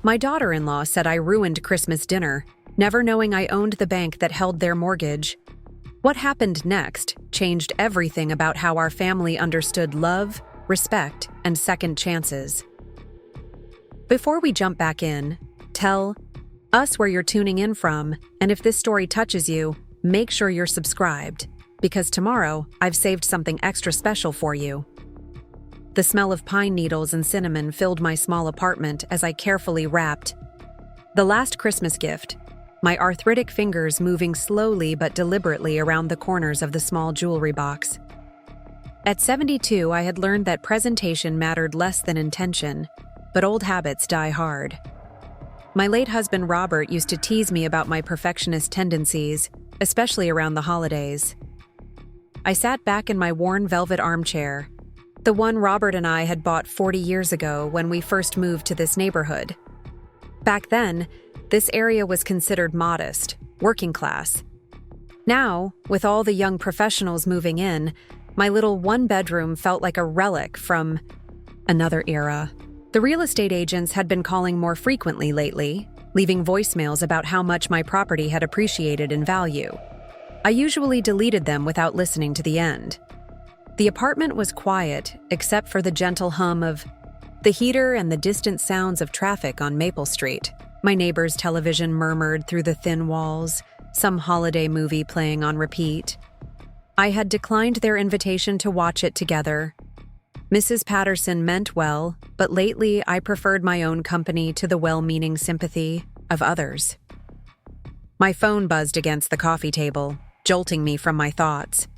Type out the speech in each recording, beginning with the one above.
My daughter-in-law said I ruined Christmas dinner, never knowing I owned the bank that held their mortgage. What happened next changed everything about how our family understood love, respect, and second chances. Before we jump back in, tell us where you're tuning in from, and if this story touches you, make sure you're subscribed, because tomorrow I've saved something extra special for you. The smell of pine needles and cinnamon filled my small apartment as I carefully wrapped the last Christmas gift, my arthritic fingers moving slowly but deliberately around the corners of the small jewelry box. At 72, I had learned that presentation mattered less than intention, but old habits die hard. My late husband Robert used to tease me about my perfectionist tendencies, especially around the holidays. I sat back in my worn velvet armchair, the one Robert and I had bought 40 years ago when we first moved to this neighborhood. Back then, this area was considered modest, working class. Now, with all the young professionals moving in, my little one-bedroom felt like a relic from another era. The real estate agents had been calling more frequently lately, leaving voicemails about how much my property had appreciated in value. I usually deleted them without listening to the end. The apartment was quiet, except for the gentle hum of the heater and the distant sounds of traffic on Maple Street. My neighbor's television murmured through the thin walls, some holiday movie playing on repeat. I had declined their invitation to watch it together. Mrs. Patterson meant well, but lately I preferred my own company to the well-meaning sympathy of others. My phone buzzed against the coffee table, jolting me from my thoughts.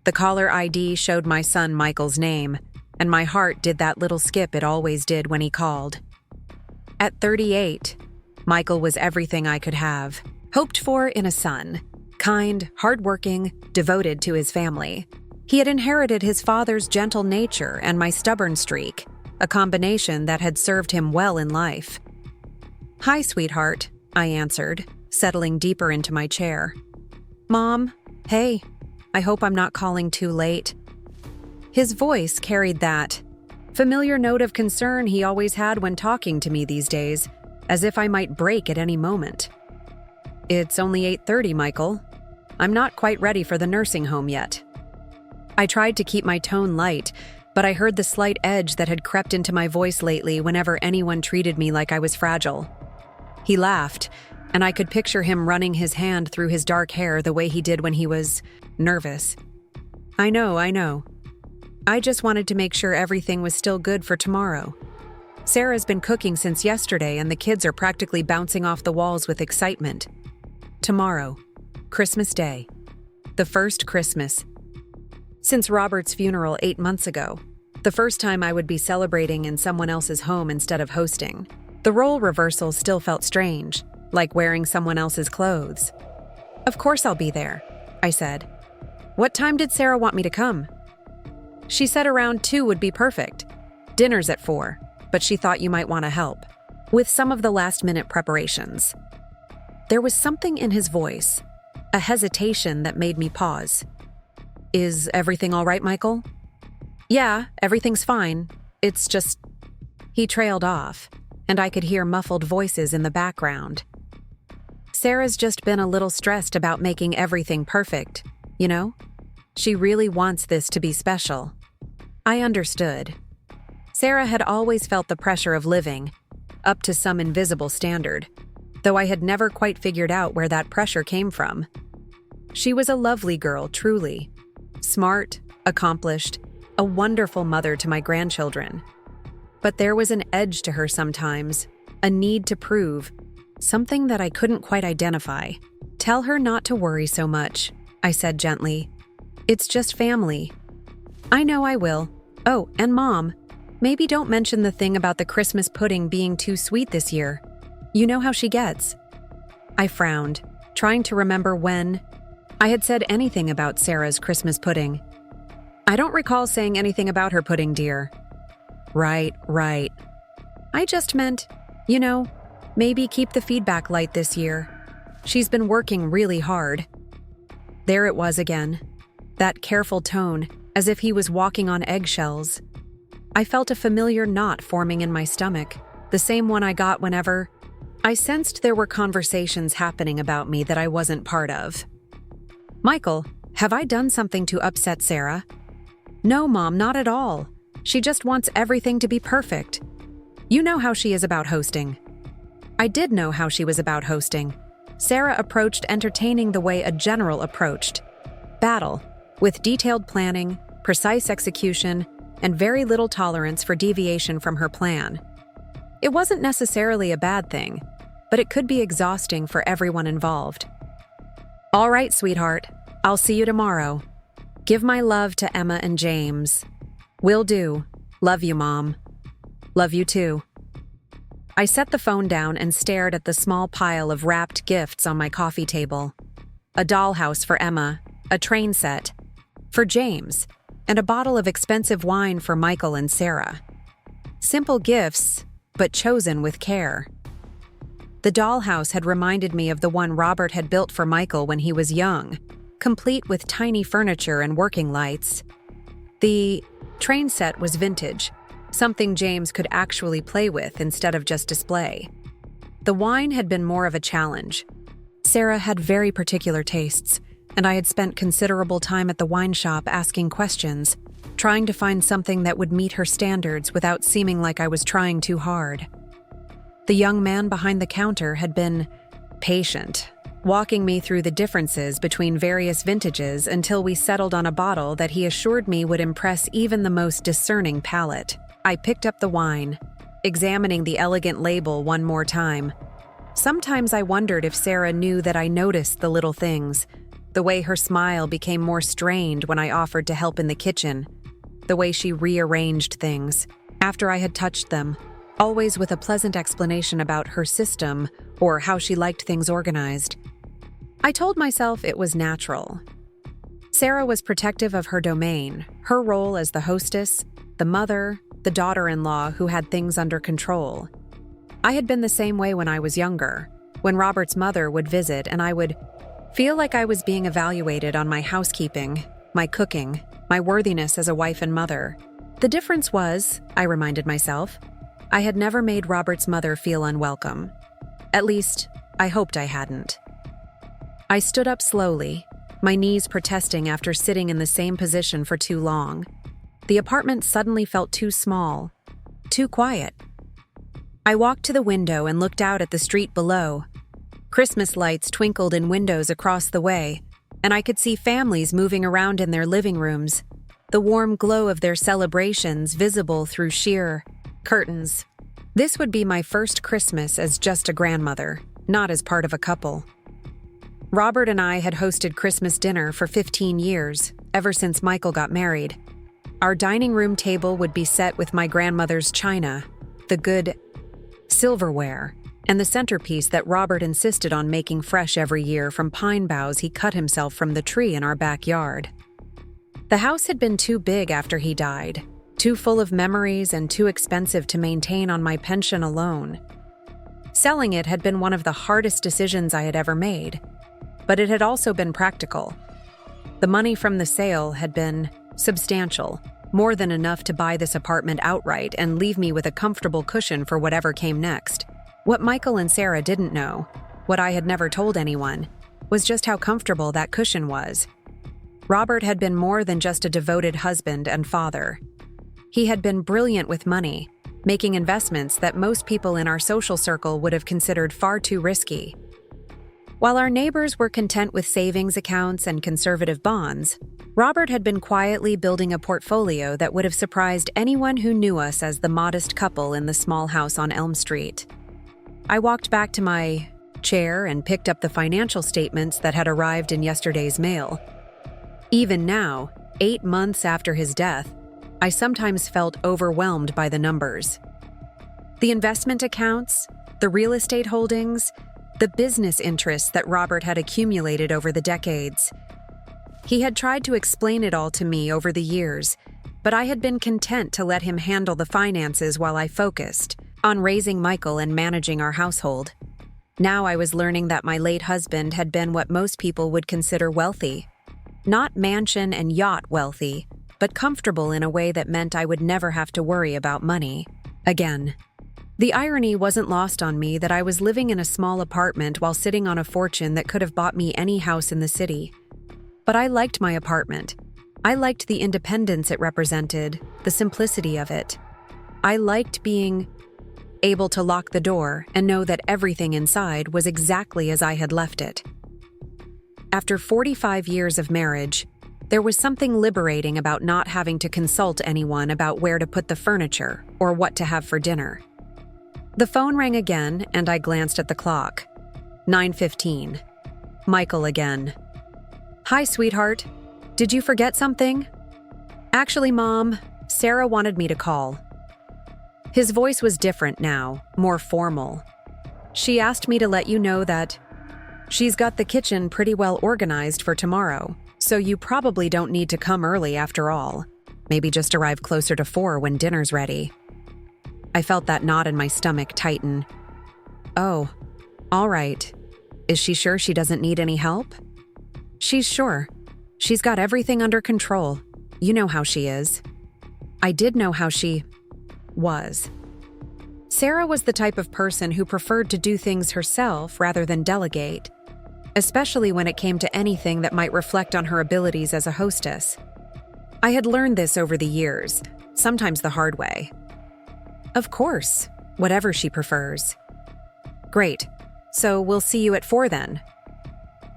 The caller ID showed my son Michael's name, and my heart did that little skip it always did when he called. At 38, Michael was everything I could have hoped for in a son. Kind, hardworking, devoted to his family. He had inherited his father's gentle nature and my stubborn streak, a combination that had served him well in life. "Hi, sweetheart," I answered, settling deeper into my chair. "Mom, hey, I hope I'm not calling too late." His voice carried that familiar note of concern he always had when talking to me these days, as if I might break at any moment. "It's only 8:30, Michael. I'm not quite ready for the nursing home yet." I tried to keep my tone light, but I heard the slight edge that had crept into my voice lately whenever anyone treated me like I was fragile. He laughed, and I could picture him running his hand through his dark hair the way he did when he was nervous. I know. I just wanted to make sure everything was still good for tomorrow. Sarah's been cooking since yesterday, and the kids are practically bouncing off the walls with excitement. Tomorrow, Christmas Day. The first Christmas since Robert's funeral 8 months ago. The first time I would be celebrating in someone else's home instead of hosting. The role reversal still felt strange, like wearing someone else's clothes. "Of course I'll be there," I said. "What time did Sarah want me to come?" "She said around 2 would be perfect. Dinner's at 4, but she thought you might want to help with some of the last-minute preparations." There was something in his voice, a hesitation that made me pause. "Is everything all right, Michael?" "Yeah, everything's fine. It's just..." He trailed off, and I could hear muffled voices in the background. "Sarah's just been a little stressed about making everything perfect, you know? She really wants this to be special." I understood. Sarah had always felt the pressure of living, up to some invisible standard, though I had never quite figured out where that pressure came from. She was a lovely girl, truly. Smart, accomplished, a wonderful mother to my grandchildren. But there was an edge to her sometimes, a need to prove, something that I couldn't quite identify. "Tell her not to worry so much," I said gently. "It's just family." "I know I will. Oh, and Mom, maybe don't mention the thing about the Christmas pudding being too sweet this year. You know how she gets." I frowned, trying to remember when I had said anything about Sarah's Christmas pudding. "I don't recall saying anything about her pudding, dear." Right. I just meant, maybe keep the feedback light this year. She's been working really hard." There it was again, that careful tone, as if he was walking on eggshells. I felt a familiar knot forming in my stomach, the The same one I got whenever I sensed there were conversations happening about me that I wasn't part of. Michael, have I done something to upset Sarah? No, Mom, not at all. She just wants everything to be perfect. You know how she is about hosting. I did know how she was about hosting. Sarah approached entertaining the way a general approached. Battle, with detailed planning, precise execution, and very little tolerance for deviation from her plan. It wasn't necessarily a bad thing, but it could be exhausting for everyone involved. All right, sweetheart. I'll see you tomorrow. Give my love to Emma and James. Will do. Love you, Mom. Love you too. I set the phone down and stared at the small pile of wrapped gifts on my coffee table. A dollhouse for Emma, a train set for James, and a bottle of expensive wine for Michael and Sarah. Simple gifts, but chosen with care. The dollhouse had reminded me of the one Robert had built for Michael when he was young, complete with tiny furniture and working lights. The train set was vintage, something James could actually play with instead of just display. The wine had been more of a challenge. Sarah had very particular tastes, and I had spent considerable time at the wine shop asking questions, trying to find something that would meet her standards without seeming like I was trying too hard. The young man behind the counter had been patient, walking me through the differences between various vintages until we settled on a bottle that he assured me would impress even the most discerning palate. I picked up the wine, examining the elegant label one more time. Sometimes I wondered if Sarah knew that I noticed the little things, the way her smile became more strained when I offered to help in the kitchen, the way she rearranged things after I had touched them, always with a pleasant explanation about her system or how she liked things organized. I told myself it was natural. Sarah was protective of her domain, her role as the hostess, the mother, the daughter-in-law who had things under control. I had been the same way when I was younger, when Robert's mother would visit and I would feel like I was being evaluated on my housekeeping, my cooking, my worthiness as a wife and mother. The difference was, I reminded myself, I had never made Robert's mother feel unwelcome. At least, I hoped I hadn't. I stood up slowly, my knees protesting after sitting in the same position for too long. The apartment suddenly felt too small, too quiet. I walked to the window and looked out at the street below. Christmas lights twinkled in windows across the way, and I could see families moving around in their living rooms, the warm glow of their celebrations visible through sheer curtains. This would be my first Christmas as just a grandmother, not as part of a couple. Robert and I had hosted Christmas dinner for 15 years, ever since Michael got married. Our dining room table would be set with my grandmother's china, the good silverware, and the centerpiece that Robert insisted on making fresh every year from pine boughs he cut himself from the tree in our backyard. The house had been too big after he died, too full of memories and too expensive to maintain on my pension alone. Selling it had been one of the hardest decisions I had ever made, but it had also been practical. The money from the sale had been substantial, more than enough to buy this apartment outright and leave me with a comfortable cushion for whatever came next. What Michael and Sarah didn't know, what I had never told anyone, was just how comfortable that cushion was. Robert had been more than just a devoted husband and father. He had been brilliant with money, making investments that most people in our social circle would have considered far too risky. While our neighbors were content with savings accounts and conservative bonds, Robert had been quietly building a portfolio that would have surprised anyone who knew us as the modest couple in the small house on Elm Street. I walked back to my chair and picked up the financial statements that had arrived in yesterday's mail. Even now, 8 months after his death, I sometimes felt overwhelmed by the numbers. The investment accounts, the real estate holdings, the business interests that Robert had accumulated over the decades. He had tried to explain it all to me over the years, but I had been content to let him handle the finances while I focused on raising Michael and managing our household. Now I was learning that my late husband had been what most people would consider wealthy. Not mansion and yacht wealthy, but comfortable in a way that meant I would never have to worry about money again. The irony wasn't lost on me that I was living in a small apartment while sitting on a fortune that could have bought me any house in the city. But I liked my apartment. I liked the independence it represented, the simplicity of it. I liked being able to lock the door and know that everything inside was exactly as I had left it. After 45 years of marriage, there was something liberating about not having to consult anyone about where to put the furniture or what to have for dinner. The phone rang again, and I glanced at the clock. 9:15. Michael again. "Hi, sweetheart. Did you forget something?" "Actually, Mom, Sarah wanted me to call." His voice was different now, more formal. "She asked me to let you know that she's got the kitchen pretty well organized for tomorrow, so you probably don't need to come early after all. Maybe just arrive closer to 4 when dinner's ready." I felt that knot in my stomach tighten. "Oh, all right. Is she sure she doesn't need any help?" "She's sure. She's got everything under control. You know how she is." I did know how she was. Sarah was the type of person who preferred to do things herself rather than delegate, especially when it came to anything that might reflect on her abilities as a hostess. I had learned this over the years, sometimes the hard way. Of course, whatever she prefers. "Great. So we'll see you at 4 then."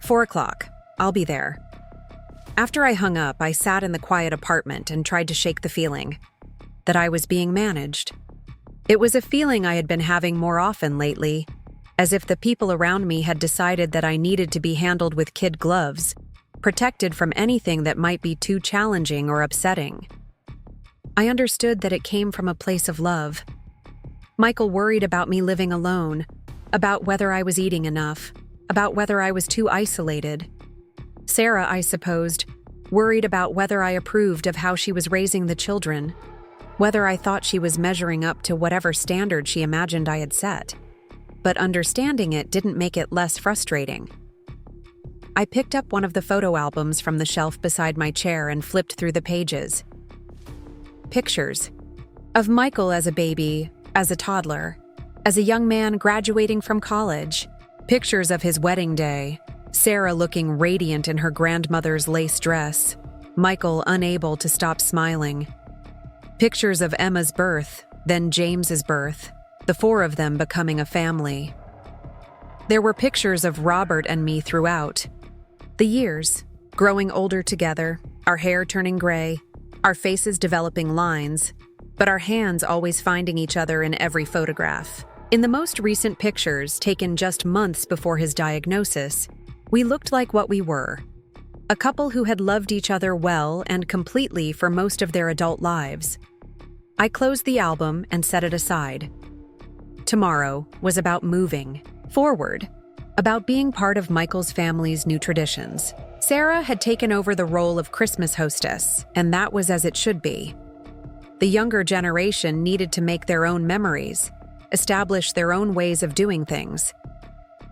4 o'clock. I'll be there. After I hung up, I sat in the quiet apartment and tried to shake the feeling that I was being managed. It was a feeling I had been having more often lately, as if the people around me had decided that I needed to be handled with kid gloves, protected from anything that might be too challenging or upsetting. I understood that it came from a place of love. Michael worried about me living alone, about whether I was eating enough, about whether I was too isolated. Sarah, I supposed, worried about whether I approved of how she was raising the children, whether I thought she was measuring up to whatever standard she imagined I had set. But understanding it didn't make it less frustrating. I picked up one of the photo albums from the shelf beside my chair and flipped through the pages. Pictures of Michael as a baby, as a toddler, as a young man graduating from college. Pictures of his wedding day, Sarah looking radiant in her grandmother's lace dress, Michael unable to stop smiling. Pictures of Emma's birth, then James's birth, the 4 of them becoming a family. There were pictures of Robert and me throughout. The years, growing older together, our hair turning gray, our faces developing lines, but our hands always finding each other in every photograph. In the most recent pictures, taken just months before his diagnosis, we looked like what we were. A couple who had loved each other well and completely for most of their adult lives. I closed the album and set it aside. Tomorrow was about moving forward, about being part of Michael's family's new traditions. Sarah had taken over the role of Christmas hostess, and that was as it should be. The younger generation needed to make their own memories, establish their own ways of doing things.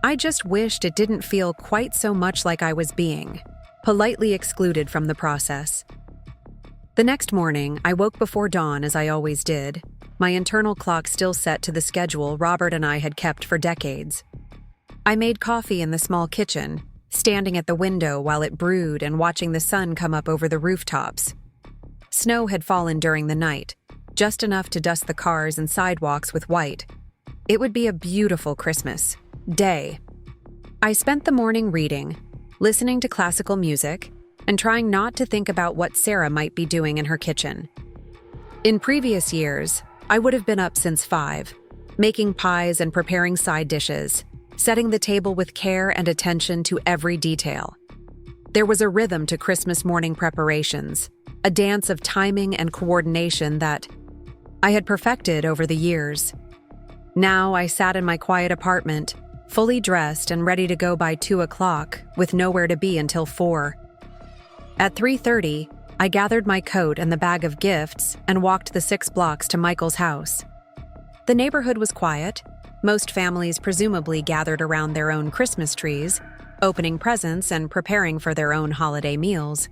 I just wished it didn't feel quite so much like I was being politely excluded from the process. The next morning, I woke before dawn as I always did, my internal clock still set to the schedule Robert and I had kept for decades. I made coffee in the small kitchen, standing at the window while it brewed and watching the sun come up over the rooftops. Snow had fallen during the night, just enough to dust the cars and sidewalks with white. It would be a beautiful Christmas day. I spent the morning reading, listening to classical music, and trying not to think about what Sarah might be doing in her kitchen. In previous years, I would have been up since 5, making pies and preparing side dishes, setting the table with care and attention to every detail. There was a rhythm to Christmas morning preparations, a dance of timing and coordination that I had perfected over the years. Now I sat in my quiet apartment, fully dressed and ready to go by 2 o'clock, with nowhere to be until 4. At 3:30, I gathered my coat and the bag of gifts and walked the 6 blocks to Michael's house. The neighborhood was quiet. Most families presumably gathered around their own Christmas trees, opening presents and preparing for their own holiday meals.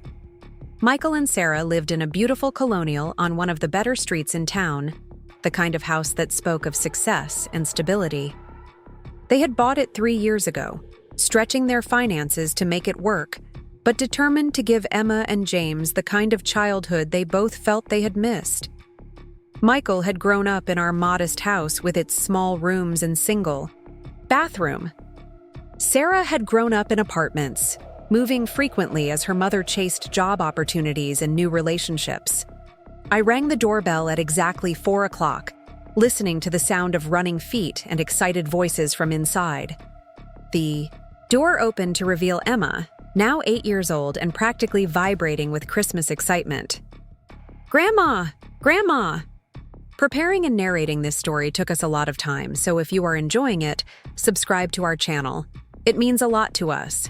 Michael and Sarah lived in a beautiful colonial on one of the better streets in town. the kind of house that spoke of success and stability. They had bought it 3 years ago, stretching their finances to make it work, but determined to give Emma and James the kind of childhood they both felt they had missed. Michael had grown up in our modest house with its small rooms and single bathroom. Sarah had grown up in apartments, moving frequently as her mother chased job opportunities and new relationships. I rang the doorbell at exactly 4 o'clock, listening to the sound of running feet and excited voices from inside. The door opened to reveal Emma, now 8 years old and practically vibrating with Christmas excitement. "Grandma! Grandma!" Preparing and narrating this story took us a lot of time, so if you are enjoying it, subscribe to our channel. It means a lot to us.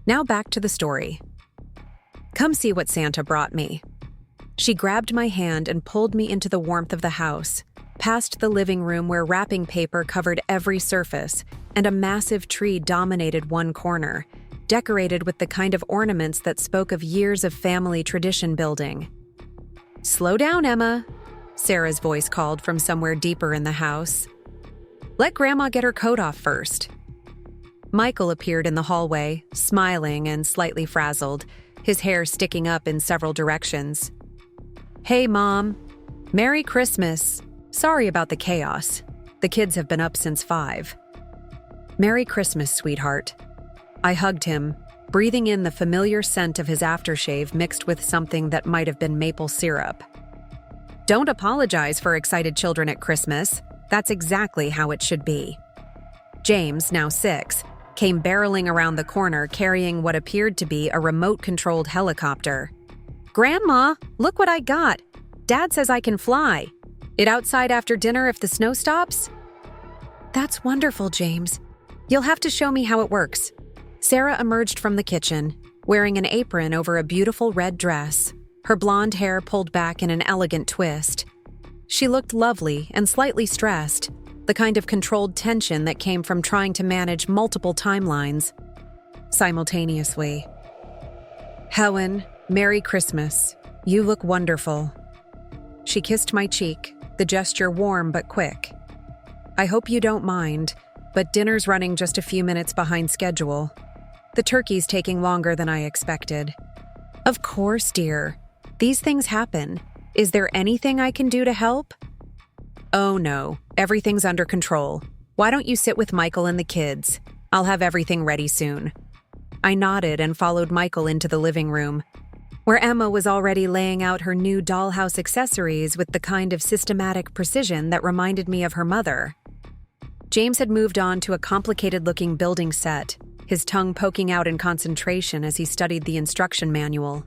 Now back to the story. "Come see what Santa brought me." She grabbed my hand and pulled me into the warmth of the house, past the living room where wrapping paper covered every surface, and a massive tree dominated one corner, decorated with the kind of ornaments that spoke of years of family tradition building. "Slow down, Emma," Sarah's voice called from somewhere deeper in the house. "Let Grandma get her coat off first." Michael appeared in the hallway, smiling and slightly frazzled, his hair sticking up in several directions. "Hey, Mom. Merry Christmas. Sorry about the chaos. The kids have been up since 5. "Merry Christmas, sweetheart." I hugged him, breathing in the familiar scent of his aftershave mixed with something that might have been maple syrup. "Don't apologize for excited children at Christmas. That's exactly how it should be." James, now 6, came barreling around the corner carrying what appeared to be a remote-controlled helicopter. "Grandma, look what I got. Dad says I can fly. It outside after dinner if the snow stops?" "That's wonderful, James. You'll have to show me how it works." Sarah emerged from the kitchen, wearing an apron over a beautiful red dress, her blonde hair pulled back in an elegant twist. She looked lovely and slightly stressed, the kind of controlled tension that came from trying to manage multiple timelines simultaneously. "Helen, Merry Christmas. You look wonderful." She kissed my cheek, the gesture warm but quick. "I hope you don't mind, but dinner's running just a few minutes behind schedule. The turkey's taking longer than I expected." "Of course, dear. These things happen. Is there anything I can do to help?" "Oh no, everything's under control. Why don't you sit with Michael and the kids? I'll have everything ready soon." I nodded and followed Michael into the living room, where Emma was already laying out her new dollhouse accessories with the kind of systematic precision that reminded me of her mother. James had moved on to a complicated-looking building set, his tongue poking out in concentration as he studied the instruction manual.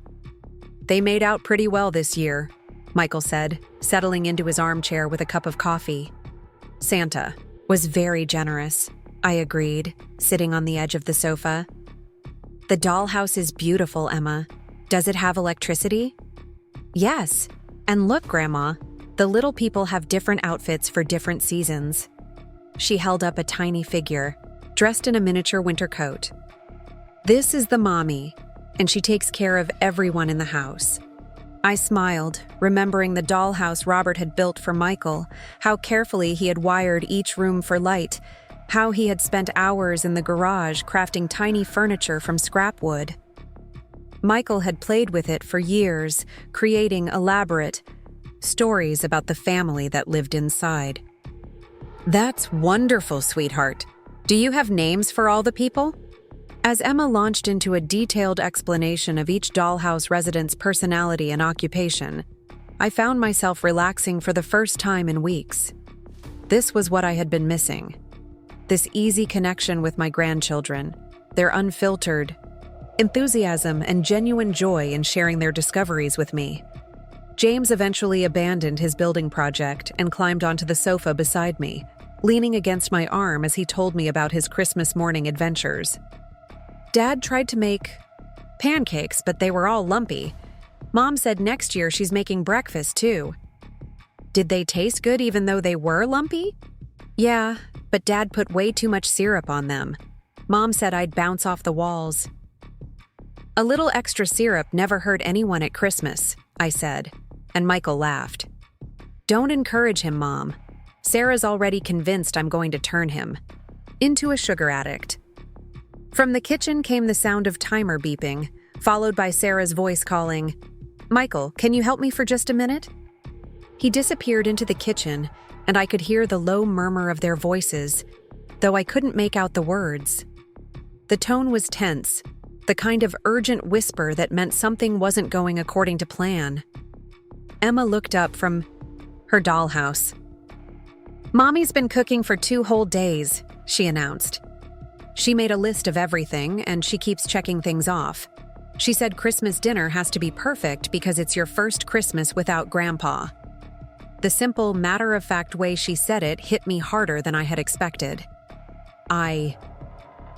"They made out pretty well this year," Michael said, settling into his armchair with a cup of coffee. "Santa was very generous," I agreed, sitting on the edge of the sofa. "The dollhouse is beautiful, Emma. Does it have electricity?" "Yes. And look, Grandma, the little people have different outfits for different seasons." She held up a tiny figure, dressed in a miniature winter coat. "This is the mommy, and she takes care of everyone in the house." I smiled, remembering the dollhouse Robert had built for Michael, how carefully he had wired each room for light, how he had spent hours in the garage crafting tiny furniture from scrap wood. Michael had played with it for years, creating elaborate stories about the family that lived inside. "That's wonderful, sweetheart. Do you have names for all the people?" As Emma launched into a detailed explanation of each dollhouse resident's personality and occupation, I found myself relaxing for the first time in weeks. This was what I had been missing. This easy connection with my grandchildren, their unfiltered enthusiasm and genuine joy in sharing their discoveries with me. James eventually abandoned his building project and climbed onto the sofa beside me, leaning against my arm as he told me about his Christmas morning adventures. Dad tried to make pancakes, but they were all lumpy. Mom said next year she's making breakfast, too. Did they taste good even though they were lumpy? Yeah, but Dad put way too much syrup on them. Mom said I'd bounce off the walls. A little extra syrup never hurt anyone at Christmas, I said, and Michael laughed. Don't encourage him, Mom. Sarah's already convinced I'm going to turn him into a sugar addict. From the kitchen came the sound of timer beeping, followed by Sarah's voice calling, "Michael, can you help me for just a minute?" He disappeared into the kitchen, and I could hear the low murmur of their voices, though I couldn't make out the words. The tone was tense, the kind of urgent whisper that meant something wasn't going according to plan. Emma looked up from her dollhouse. "Mommy's been cooking for 2 whole days," she announced. She made a list of everything, and she keeps checking things off. She said Christmas dinner has to be perfect because it's your first Christmas without Grandpa. The simple, matter-of-fact way she said it hit me harder than I had expected. I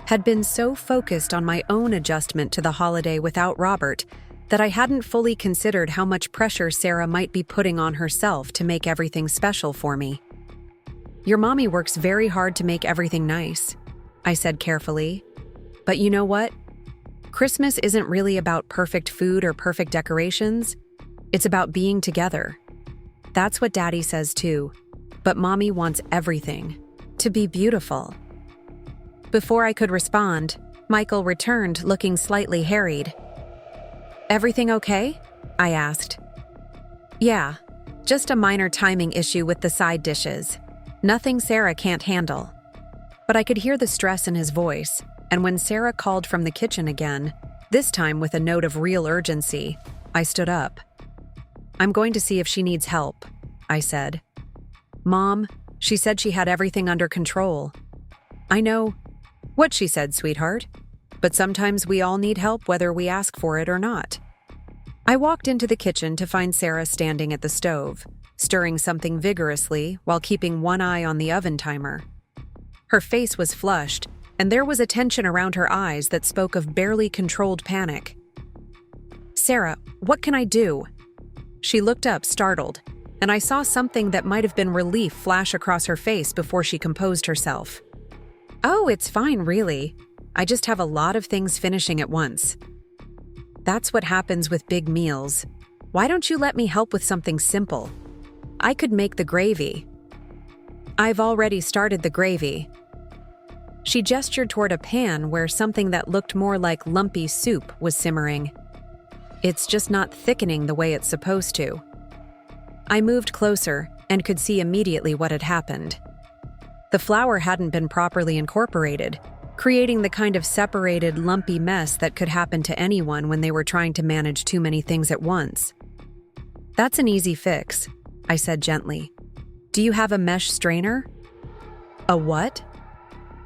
had been so focused on my own adjustment to the holiday without Robert that I hadn't fully considered how much pressure Sarah might be putting on herself to make everything special for me. "Your mommy works very hard to make everything nice," I said carefully. "But you know what? Christmas isn't really about perfect food or perfect decorations. It's about being together. That's what Daddy says too, but Mommy wants everything to be beautiful." Before I could respond, Michael returned looking slightly harried. "Everything okay?" I asked. "Yeah, just a minor timing issue with the side dishes. Nothing Sarah can't handle." But I could hear the stress in his voice, and when Sarah called from the kitchen again, this time with a note of real urgency, I stood up. "I'm going to see if she needs help," I said. "Mom, she said she had everything under control." "I know what she said, sweetheart, but sometimes we all need help whether we ask for it or not." I walked into the kitchen to find Sarah standing at the stove, stirring something vigorously while keeping one eye on the oven timer. Her face was flushed, and there was a tension around her eyes that spoke of barely controlled panic. "Sarah, what can I do?" She looked up, startled, and I saw something that might have been relief flash across her face before she composed herself. "Oh, it's fine, really. I just have a lot of things finishing at once." "That's what happens with big meals. Why don't you let me help with something simple? I could make the gravy." "I've already started the gravy." She gestured toward a pan where something that looked more like lumpy soup was simmering. "It's just not thickening the way it's supposed to." I moved closer and could see immediately what had happened. The flour hadn't been properly incorporated, creating the kind of separated, lumpy mess that could happen to anyone when they were trying to manage too many things at once. "That's an easy fix," I said gently. "Do you have a mesh strainer?" "A what?"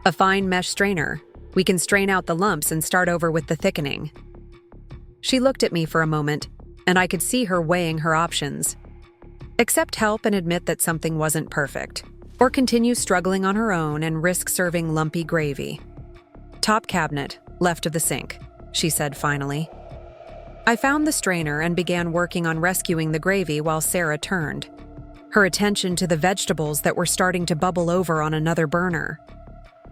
"A fine mesh strainer. We can strain out the lumps and start over with the thickening." She looked at me for a moment, and I could see her weighing her options. Accept help and admit that something wasn't perfect, or continue struggling on her own and risk serving lumpy gravy. "Top cabinet, left of the sink," she said finally. I found the strainer and began working on rescuing the gravy while Sarah turned, her attention to the vegetables that were starting to bubble over on another burner.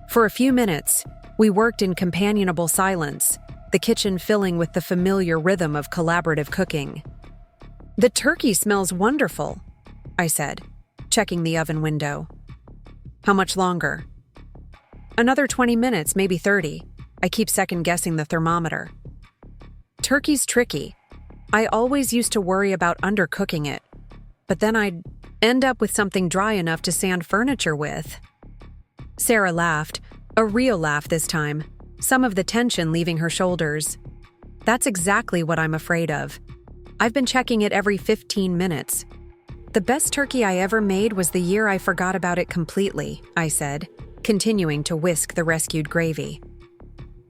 For a few minutes, we worked in companionable silence, the kitchen filling with the familiar rhythm of collaborative cooking. "The turkey smells wonderful," I said, checking the oven window. "How much longer?" "Another 20 minutes, maybe 30. I keep second-guessing the thermometer." "Turkey's tricky. I always used to worry about undercooking it, but then I'd end up with something dry enough to sand furniture with." Sarah laughed, a real laugh this time, some of the tension leaving her shoulders. "That's exactly what I'm afraid of. I've been checking it every 15 minutes. The best turkey I ever made was the year I forgot about it completely," I said, continuing to whisk the rescued gravy.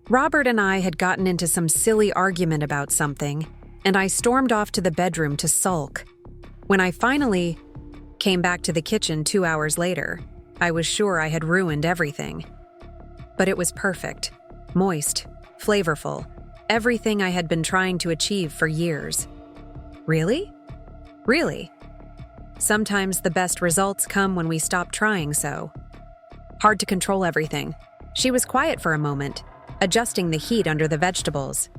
Robert and I had gotten into some silly argument about something, and I stormed off to the bedroom to sulk. When I finally came back to the kitchen 2 hours later, I was sure I had ruined everything. But it was perfect, moist, flavorful, everything I had been trying to achieve for years. Really? Really? Sometimes the best results come when we stop trying so. Hard to control everything. She was quiet for a moment, adjusting the heat under the vegetables.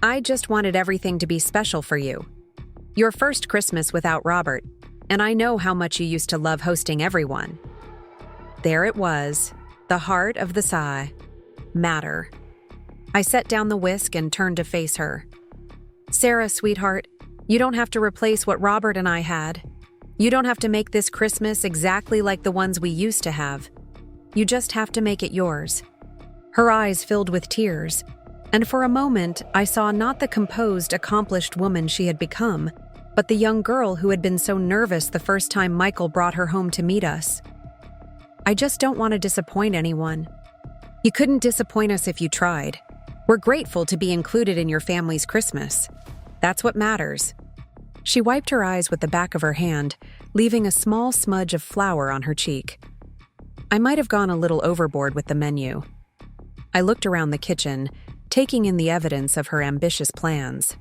"I just wanted everything to be special for you. Your first Christmas without Robert. And I know how much you used to love hosting everyone." There it was, the heart of the sigh. Matter. I set down the whisk and turned to face her. "Sarah, sweetheart, you don't have to replace what Robert and I had. You don't have to make this Christmas exactly like the ones we used to have. You just have to make it yours." Her eyes filled with tears, and for a moment I saw not the composed, accomplished woman she had become, but the young girl who had been so nervous the first time Michael brought her home to meet us. "I just don't want to disappoint anyone." "You couldn't disappoint us if you tried. We're grateful to be included in your family's Christmas. That's what matters." She wiped her eyes with the back of her hand, leaving a small smudge of flour on her cheek. I might have gone a little overboard with the menu. I looked around the kitchen, taking in the evidence of her ambitious plans.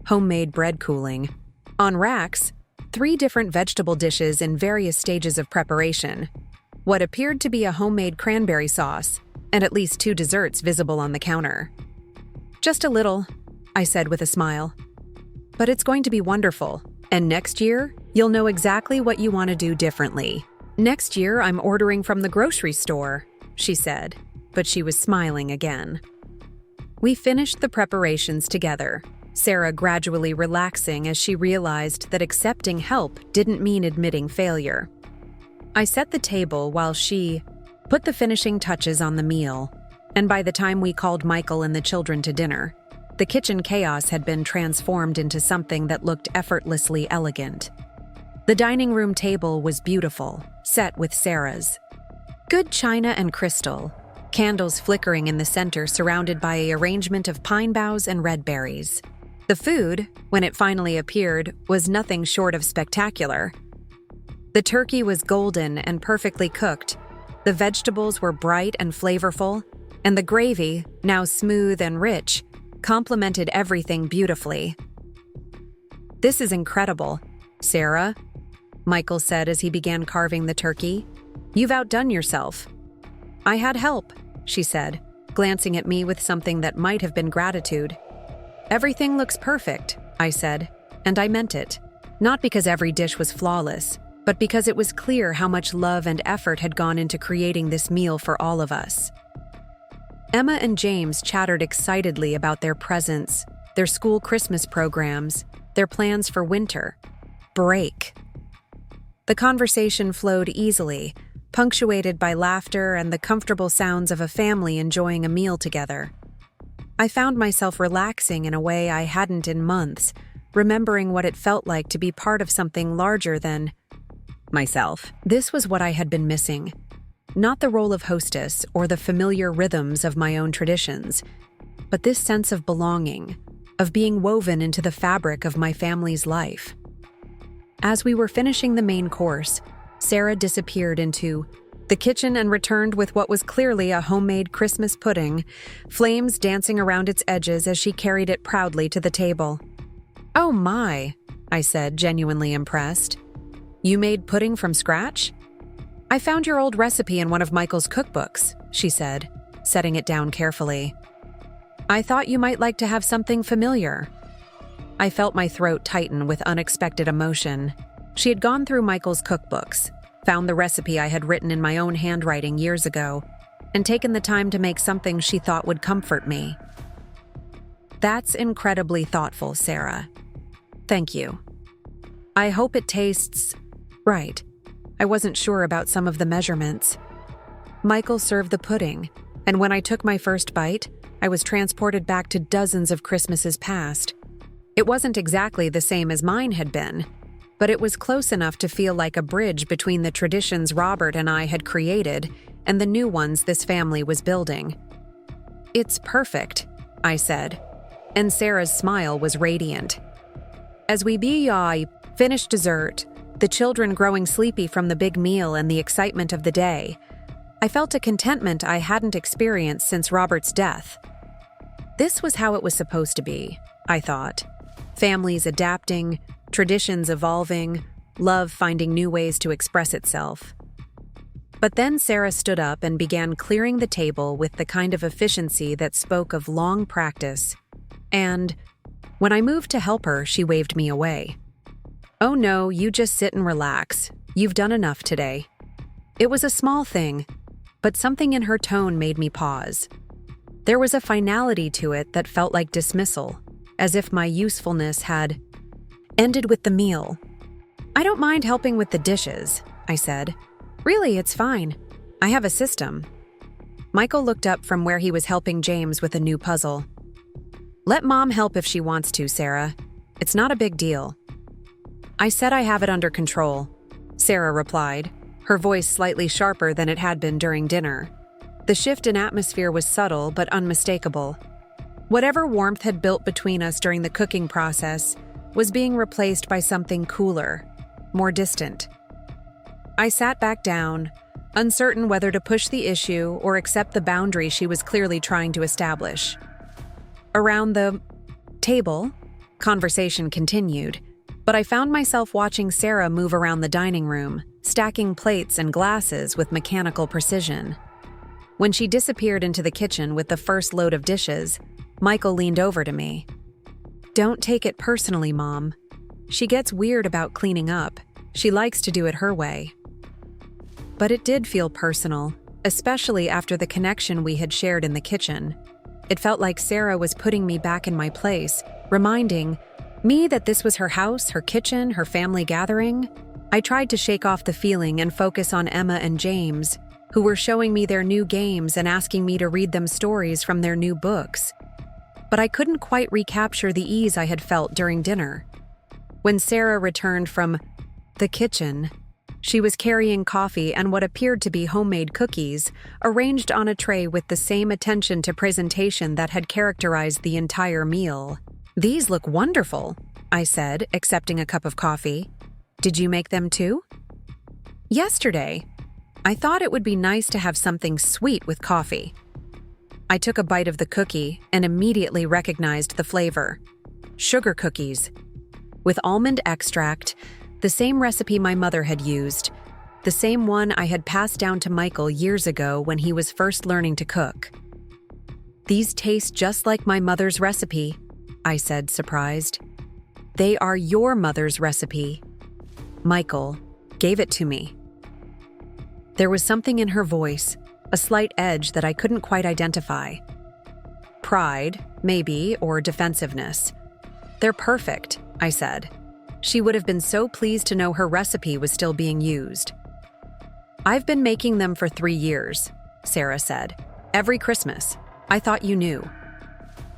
Homemade bread cooling. On racks, 3 different vegetable dishes in various stages of preparation. What appeared to be a homemade cranberry sauce, and at least 2 desserts visible on the counter. "Just a little," I said with a smile. "But it's going to be wonderful, and next year, you'll know exactly what you want to do differently." "Next year, I'm ordering from the grocery store," she said, but she was smiling again. We finished the preparations together, Sarah gradually relaxing as she realized that accepting help didn't mean admitting failure. I set the table while she put the finishing touches on the meal, and by the time we called Michael and the children to dinner, the kitchen chaos had been transformed into something that looked effortlessly elegant. The dining room table was beautiful, set with Sarah's good china and crystal, candles flickering in the center surrounded by an arrangement of pine boughs and red berries. The food, when it finally appeared, was nothing short of spectacular. The turkey was golden and perfectly cooked, the vegetables were bright and flavorful, and the gravy, now smooth and rich, complemented everything beautifully. "This is incredible, Sarah," Michael said as he began carving the turkey. "You've outdone yourself." "I had help," she said, glancing at me with something that might have been gratitude. "Everything looks perfect," I said, and I meant it. Not because every dish was flawless, but because it was clear how much love and effort had gone into creating this meal for all of us. Emma and James chattered excitedly about their presents, their school Christmas programs, their plans for winter break. The conversation flowed easily, punctuated by laughter and the comfortable sounds of a family enjoying a meal together. I found myself relaxing in a way I hadn't in months, remembering what it felt like to be part of something larger than myself. This was what I had been missing. Not the role of hostess or the familiar rhythms of my own traditions, but this sense of belonging, of being woven into the fabric of my family's life. As we were finishing the main course, Sarah disappeared into the kitchen and returned with what was clearly a homemade Christmas pudding, flames dancing around its edges as she carried it proudly to the table. "Oh my," I said, genuinely impressed. "You made pudding from scratch?" "I found your old recipe in one of Michael's cookbooks," she said, setting it down carefully. "I thought you might like to have something familiar." I felt my throat tighten with unexpected emotion. She had gone through Michael's cookbooks, found the recipe I had written in my own handwriting years ago, and taken the time to make something she thought would comfort me. "That's incredibly thoughtful, Sarah. Thank you. I hope it tastes right." I wasn't sure about some of the measurements. Michael served the pudding, and when I took my first bite, I was transported back to dozens of Christmases past. It wasn't exactly the same as mine had been, but it was close enough to feel like a bridge between the traditions Robert and I had created and the new ones this family was building. "It's perfect," I said, and Sarah's smile was radiant. As we finished dessert, the children growing sleepy from the big meal and the excitement of the day, I felt a contentment I hadn't experienced since Robert's death. This was how it was supposed to be, I thought. Families adapting, traditions evolving, love finding new ways to express itself. But then Sarah stood up and began clearing the table with the kind of efficiency that spoke of long practice. And when I moved to help her, she waved me away. "Oh no, you just sit and relax. You've done enough today." It was a small thing, but something in her tone made me pause. There was a finality to it that felt like dismissal, as if my usefulness had ended with the meal. "I don't mind helping with the dishes," I said. "Really, it's fine. I have a system." Michael looked up from where he was helping James with a new puzzle. "Let Mom help if she wants to, Sarah. It's not a big deal." "I said I have it under control," Sarah replied, her voice slightly sharper than it had been during dinner. The shift in atmosphere was subtle but unmistakable. Whatever warmth had built between us during the cooking process was being replaced by something cooler, more distant. I sat back down, uncertain whether to push the issue or accept the boundary she was clearly trying to establish. Around the table, conversation continued, but I found myself watching Sarah move around the dining room, stacking plates and glasses with mechanical precision. When she disappeared into the kitchen with the first load of dishes, Michael leaned over to me. "Don't take it personally, Mom. She gets weird about cleaning up. She likes to do it her way." But it did feel personal, especially after the connection we had shared in the kitchen. It felt like Sarah was putting me back in my place, reminding me that this was her house, her kitchen, her family gathering. I tried to shake off the feeling and focus on Emma and James, who were showing me their new games and asking me to read them stories from their new books. But I couldn't quite recapture the ease I had felt during dinner. When Sarah returned from the kitchen, she was carrying coffee and what appeared to be homemade cookies, arranged on a tray with the same attention to presentation that had characterized the entire meal. "These look wonderful," I said, accepting a cup of coffee. "Did you make them too?" "Yesterday. I thought it would be nice to have something sweet with coffee." I took a bite of the cookie and immediately recognized the flavor. Sugar cookies. With almond extract, the same recipe my mother had used, the same one I had passed down to Michael years ago when he was first learning to cook. "These taste just like my mother's recipe," I said, surprised. "They are your mother's recipe. Michael gave it to me." There was something in her voice, a slight edge that I couldn't quite identify. Pride, maybe, or defensiveness. "They're perfect," I said. She would have been so pleased to know her recipe was still being used. "I've been making them for 3 years," Sarah said. "Every Christmas. I thought you knew."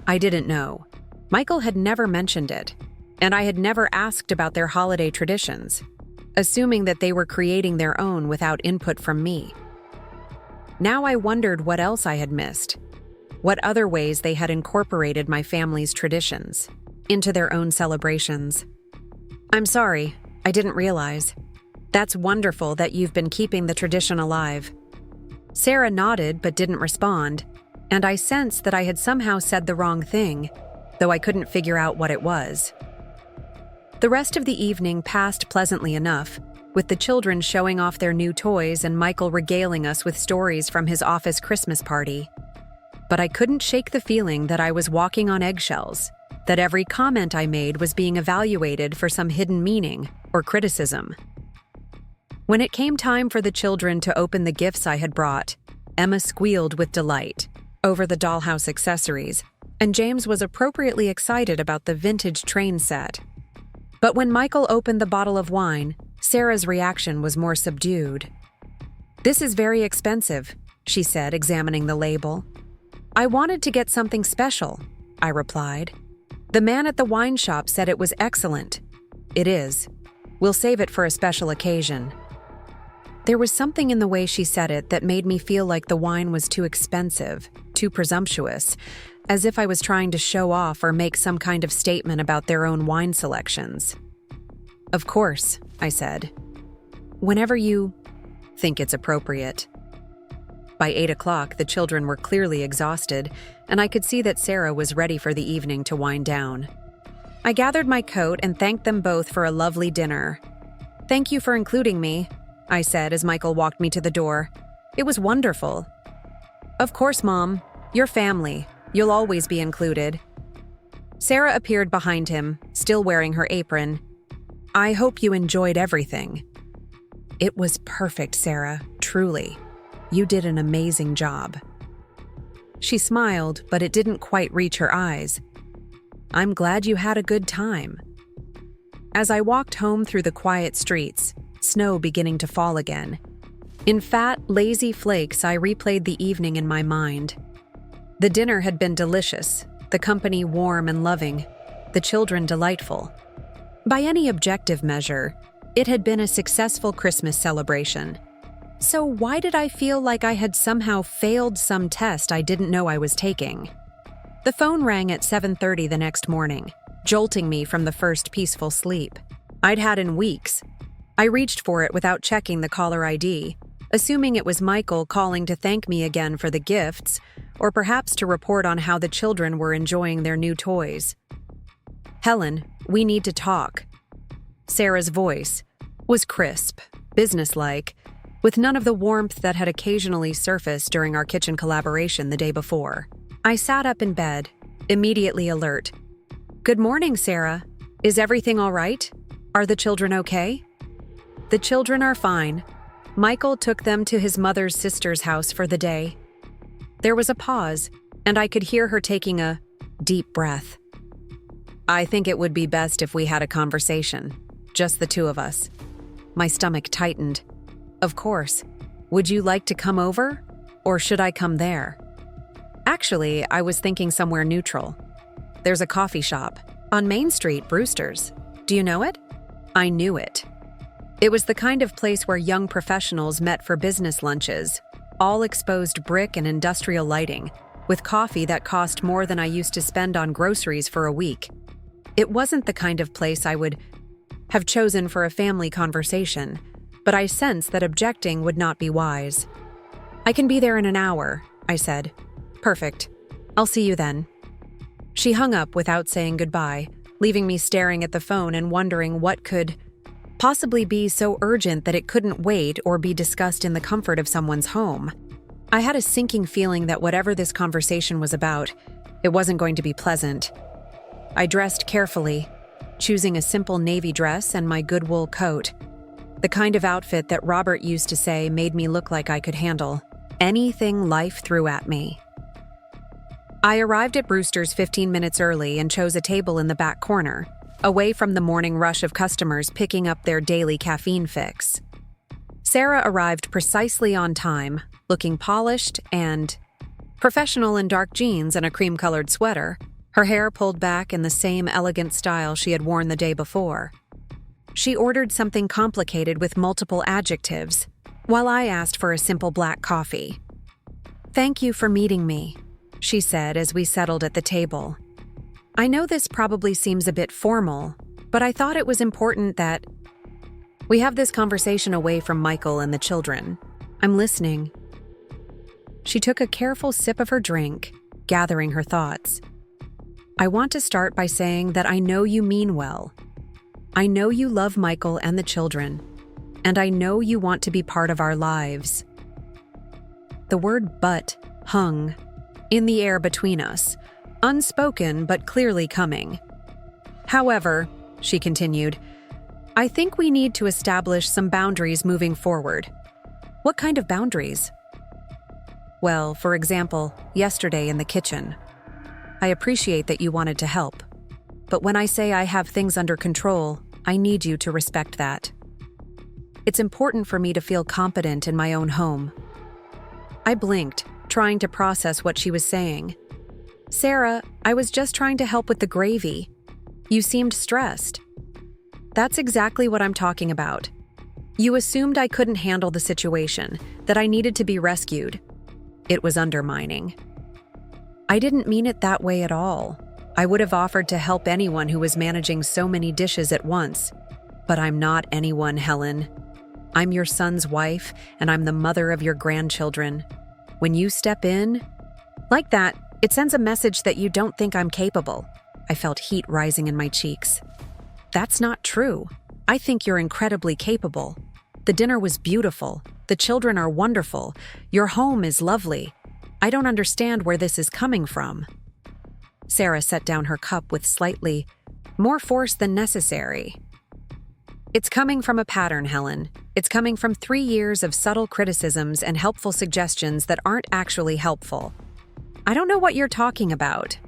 I didn't know. Michael had never mentioned it, and I had never asked about their holiday traditions, assuming that they were creating their own without input from me. Now I wondered what else I had missed, what other ways they had incorporated my family's traditions into their own celebrations. "I'm sorry, I didn't realize. That's wonderful that you've been keeping the tradition alive." Sarah nodded but didn't respond, and I sensed that I had somehow said the wrong thing, though I couldn't figure out what it was. The rest of the evening passed pleasantly enough, with the children showing off their new toys and Michael regaling us with stories from his office Christmas party. But I couldn't shake the feeling that I was walking on eggshells, that every comment I made was being evaluated for some hidden meaning or criticism. When it came time for the children to open the gifts I had brought, Emma squealed with delight over the dollhouse accessories, and James was appropriately excited about the vintage train set. But when Michael opened the bottle of wine, Sarah's reaction was more subdued. "This is very expensive," she said, examining the label. "I wanted to get something special," I replied. "The man at the wine shop said it was excellent." "It is. We'll save it for a special occasion." There was something in the way she said it that made me feel like the wine was too expensive, too presumptuous, as if I was trying to show off or make some kind of statement about their own wine selections. "Of course," I said. "Whenever you think it's appropriate." By 8 o'clock, the children were clearly exhausted, and I could see that Sarah was ready for the evening to wind down. I gathered my coat and thanked them both for a lovely dinner. "Thank you for including me," I said as Michael walked me to the door. "It was wonderful." "Of course, Mom. Your family. You'll always be included." Sarah appeared behind him, still wearing her apron. I hope you enjoyed everything. It was perfect, Sarah, truly. You did an amazing job. She smiled, but it didn't quite reach her eyes. I'm glad you had a good time. As I walked home through the quiet streets, snow beginning to fall again, in fat, lazy flakes, I replayed the evening in my mind. The dinner had been delicious, the company warm and loving, the children delightful. By any objective measure, it had been a successful Christmas celebration. So why did I feel like I had somehow failed some test I didn't know I was taking? The phone rang at 7:30 the next morning, jolting me from the first peaceful sleep I'd had in weeks. I reached for it without checking the caller ID, assuming it was Michael calling to thank me again for the gifts, or perhaps to report on how the children were enjoying their new toys. Helen, we need to talk. Sarah's voice was crisp, businesslike, with none of the warmth that had occasionally surfaced during our kitchen collaboration the day before. I sat up in bed, immediately alert. Good morning, Sarah. Is everything all right? Are the children okay? The children are fine. Michael took them to his mother's sister's house for the day. There was a pause, and I could hear her taking a deep breath. I think it would be best if we had a conversation, just the two of us. My stomach tightened. Of course. Would you like to come over, or should I come there? Actually, I was thinking somewhere neutral. There's a coffee shop on Main Street, Brewster's. Do you know it? I knew it. It was the kind of place where young professionals met for business lunches, all exposed brick and industrial lighting, with coffee that cost more than I used to spend on groceries for a week. It wasn't the kind of place I would have chosen for a family conversation, but I sensed that objecting would not be wise. I can be there in an hour, I said. Perfect. I'll see you then. She hung up without saying goodbye, leaving me staring at the phone and wondering what could possibly be so urgent that it couldn't wait or be discussed in the comfort of someone's home. I had a sinking feeling that whatever this conversation was about, it wasn't going to be pleasant. I dressed carefully, choosing a simple navy dress and my good wool coat, the kind of outfit that Robert used to say made me look like I could handle anything life threw at me. I arrived at Brewster's 15 minutes early and chose a table in the back corner, away from the morning rush of customers picking up their daily caffeine fix. Sarah arrived precisely on time, looking polished and professional in dark jeans and a cream-colored sweater, her hair pulled back in the same elegant style she had worn the day before. She ordered something complicated with multiple adjectives, while I asked for a simple black coffee. "Thank you for meeting me," she said as we settled at the table. I know this probably seems a bit formal, but I thought it was important that we have this conversation away from Michael and the children. I'm listening. She took a careful sip of her drink, gathering her thoughts. I want to start by saying that I know you mean well. I know you love Michael and the children, and I know you want to be part of our lives. The word "but" hung in the air between us, unspoken but clearly coming. However, she continued, I think we need to establish some boundaries moving forward. What kind of boundaries? Well, for example, yesterday in the kitchen. I appreciate that you wanted to help, but when I say I have things under control, I need you to respect that. It's important for me to feel competent in my own home. I blinked, trying to process what she was saying. Sarah, I was just trying to help with the gravy. You seemed stressed. That's exactly what I'm talking about. You assumed I couldn't handle the situation, that I needed to be rescued. It was undermining. I didn't mean it that way at all. I would have offered to help anyone who was managing so many dishes at once. But I'm not anyone, Helen. I'm your son's wife, and I'm the mother of your grandchildren. When you step in, like that, it sends a message that you don't think I'm capable. I felt heat rising in my cheeks. That's not true. I think you're incredibly capable. The dinner was beautiful. The children are wonderful. Your home is lovely. I don't understand where this is coming from. Sarah set down her cup with slightly more force than necessary. It's coming from a pattern, Helen. It's coming from 3 years of subtle criticisms and helpful suggestions that aren't actually helpful. I don't know what you're talking about.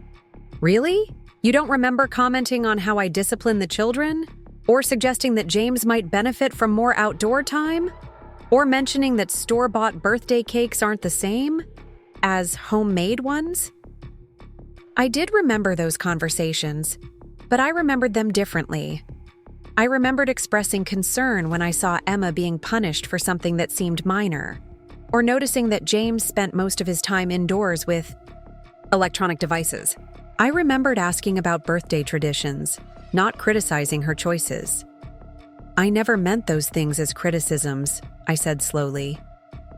Really? You don't remember commenting on how I discipline the children? Or suggesting that James might benefit from more outdoor time? Or mentioning that store-bought birthday cakes aren't the same as homemade ones? I did remember those conversations, but I remembered them differently. I remembered expressing concern when I saw Emma being punished for something that seemed minor, or noticing that James spent most of his time indoors with electronic devices. I remembered asking about birthday traditions, not criticizing her choices. I never meant those things as criticisms, I said slowly.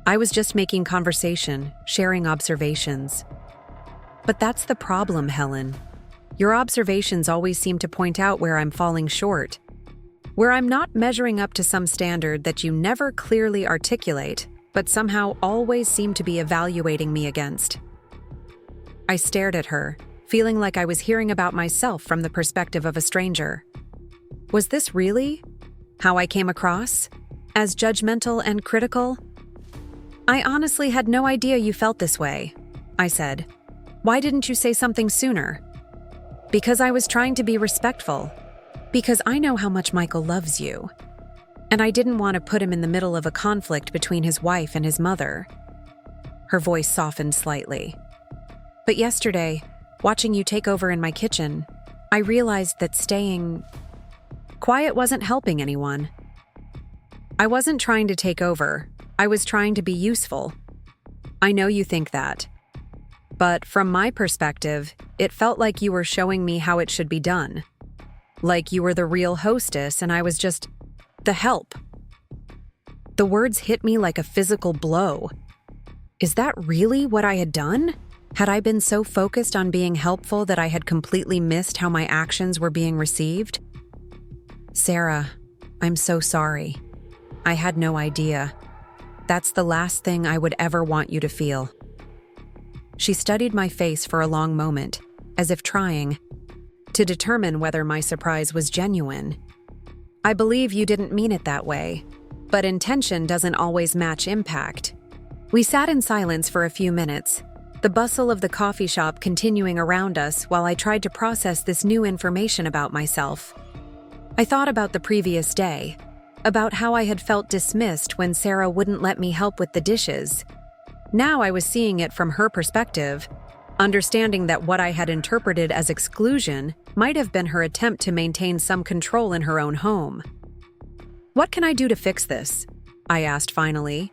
I was just making conversation, sharing observations. But that's the problem, Helen. Your observations always seem to point out where I'm falling short, where I'm not measuring up to some standard that you never clearly articulate, but somehow always seem to be evaluating me against. I stared at her, feeling like I was hearing about myself from the perspective of a stranger. Was this really how I came across? As judgmental and critical? I honestly had no idea you felt this way, I said. Why didn't you say something sooner? Because I was trying to be respectful. Because I know how much Michael loves you. And I didn't want to put him in the middle of a conflict between his wife and his mother. Her voice softened slightly. But yesterday, watching you take over in my kitchen, I realized that staying quiet wasn't helping anyone. I wasn't trying to take over. I was trying to be useful. I know you think that. But from my perspective, it felt like you were showing me how it should be done. Like you were the real hostess and I was just the help. The words hit me like a physical blow. Is that really what I had done? Had I been so focused on being helpful that I had completely missed how my actions were being received? Sarah, I'm so sorry. I had no idea. That's the last thing I would ever want you to feel. She studied my face for a long moment, as if trying to determine whether my surprise was genuine. I believe you didn't mean it that way, but intention doesn't always match impact. We sat in silence for a few minutes, the bustle of the coffee shop continuing around us while I tried to process this new information about myself. I thought about the previous day, about how I had felt dismissed when Sarah wouldn't let me help with the dishes. Now I was seeing it from her perspective, understanding that what I had interpreted as exclusion might have been her attempt to maintain some control in her own home. What can I do to fix this? I asked finally.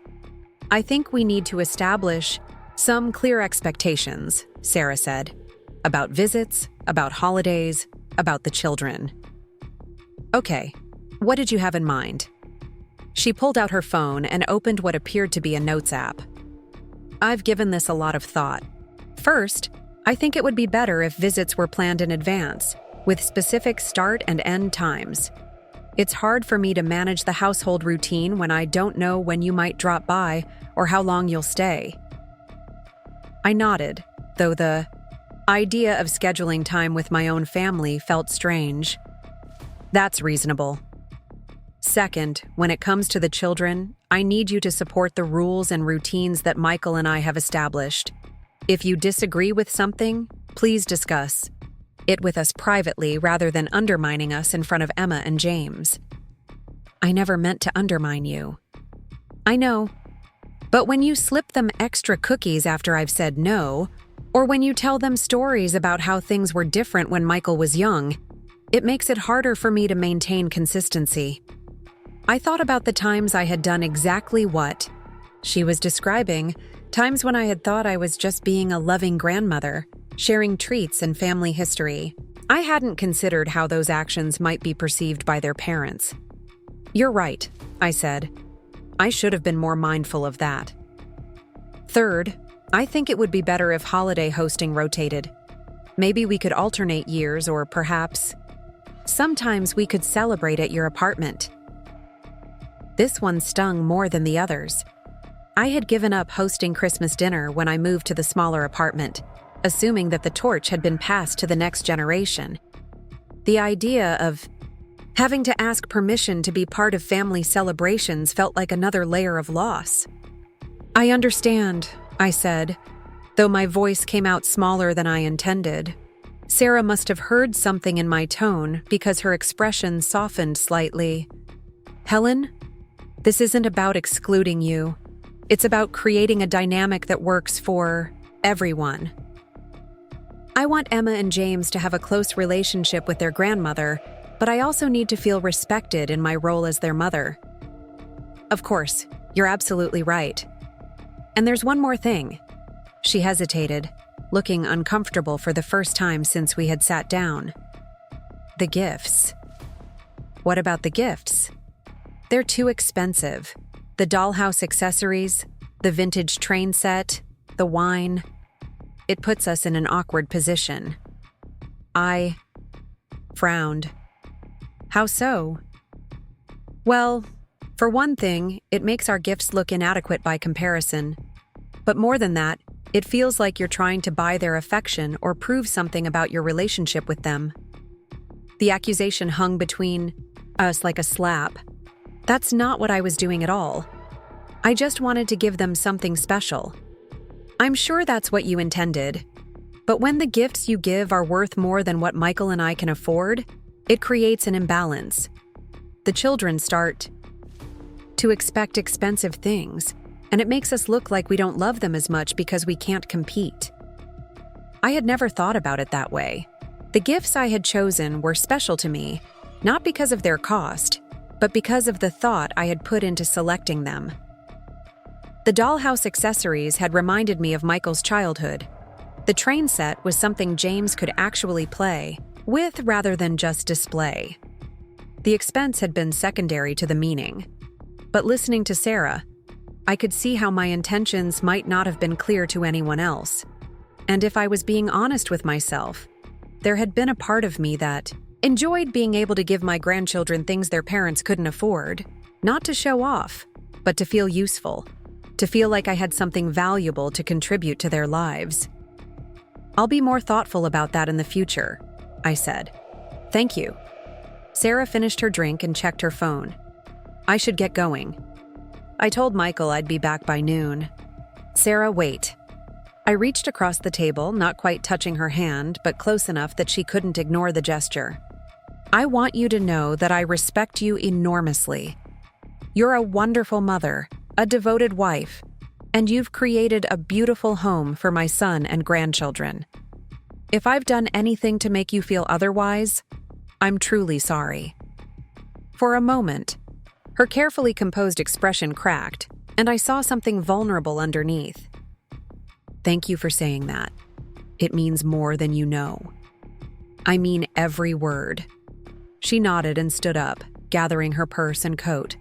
I think we need to establish some clear expectations, Sarah said, about visits, about holidays, about the children. Okay, what did you have in mind? She pulled out her phone and opened what appeared to be a notes app. I've given this a lot of thought. First, I think it would be better if visits were planned in advance, with specific start and end times. It's hard for me to manage the household routine when I don't know when you might drop by or how long you'll stay. I nodded, though the idea of scheduling time with my own family felt strange. That's reasonable. Second, when it comes to the children, I need you to support the rules and routines that Michael and I have established. If you disagree with something, please discuss it with us privately rather than undermining us in front of Emma and James. I never meant to undermine you. I know. But when you slip them extra cookies after I've said no, or when you tell them stories about how things were different when Michael was young, it makes it harder for me to maintain consistency. I thought about the times I had done exactly what she was describing, times when I had thought I was just being a loving grandmother, sharing treats and family history. I hadn't considered how those actions might be perceived by their parents. You're right, I said. I should have been more mindful of that. Third, I think it would be better if holiday hosting rotated. Maybe we could alternate years, or perhaps sometimes we could celebrate at your apartment. This one stung more than the others. I had given up hosting Christmas dinner when I moved to the smaller apartment, assuming that the torch had been passed to the next generation. The idea of Having to ask permission to be part of family celebrations felt like another layer of loss. "I understand," I said, though my voice came out smaller than I intended. Sarah must have heard something in my tone because her expression softened slightly. "Helen, this isn't about excluding you. It's about creating a dynamic that works for everyone. I want Emma and James to have a close relationship with their grandmother, but I also need to feel respected in my role as their mother." "Of course, you're absolutely right. And there's one more thing." She hesitated, looking uncomfortable for the first time since we had sat down. "The gifts." "What about the gifts?" "They're too expensive. The dollhouse accessories, the vintage train set, the wine. It puts us in an awkward position." I frowned. "How so?" "Well, for one thing, it makes our gifts look inadequate by comparison. But more than that, it feels like you're trying to buy their affection or prove something about your relationship with them." The accusation hung between us like a slap. That's not what I was doing at all. I just wanted to give them something special. "I'm sure that's what you intended. But when the gifts you give are worth more than what Michael and I can afford, it creates an imbalance. The children start to expect expensive things, and it makes us look like we don't love them as much because we can't compete." I had never thought about it that way. The gifts I had chosen were special to me, not because of their cost, but because of the thought I had put into selecting them. The dollhouse accessories had reminded me of Michael's childhood. The train set was something James could actually play with rather than just display. The expense had been secondary to the meaning. But listening to Sarah, I could see how my intentions might not have been clear to anyone else. And if I was being honest with myself, there had been a part of me that enjoyed being able to give my grandchildren things their parents couldn't afford, not to show off, but to feel useful, to feel like I had something valuable to contribute to their lives. "I'll be more thoughtful about that in the future," I said. "Thank you." Sarah finished her drink and checked her phone. "I should get going. I told Michael I'd be back by noon." "Sarah, wait." I reached across the table, not quite touching her hand, but close enough that she couldn't ignore the gesture. "I want you to know that I respect you enormously. You're a wonderful mother, a devoted wife, and you've created a beautiful home for my son and grandchildren. If I've done anything to make you feel otherwise, I'm truly sorry." For a moment, her carefully composed expression cracked, and I saw something vulnerable underneath. "Thank you for saying that. It means more than you know." "I mean every word." She nodded and stood up, gathering her purse and coat.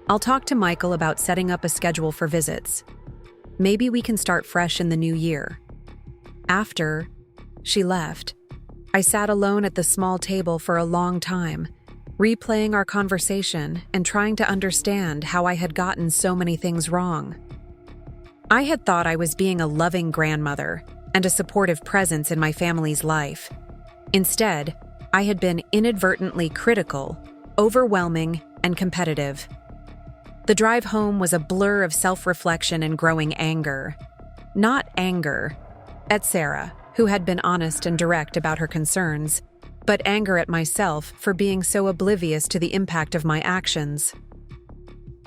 "I'll talk to Michael about setting up a schedule for visits. Maybe we can start fresh in the new year." After she left, I sat alone at the small table for a long time, replaying our conversation and trying to understand how I had gotten so many things wrong. I had thought I was being a loving grandmother and a supportive presence in my family's life. Instead, I had been inadvertently critical, overwhelming, and competitive. The drive home was a blur of self-reflection and growing anger. Not anger at Sarah, who had been honest and direct about her concerns, but anger at myself for being so oblivious to the impact of my actions.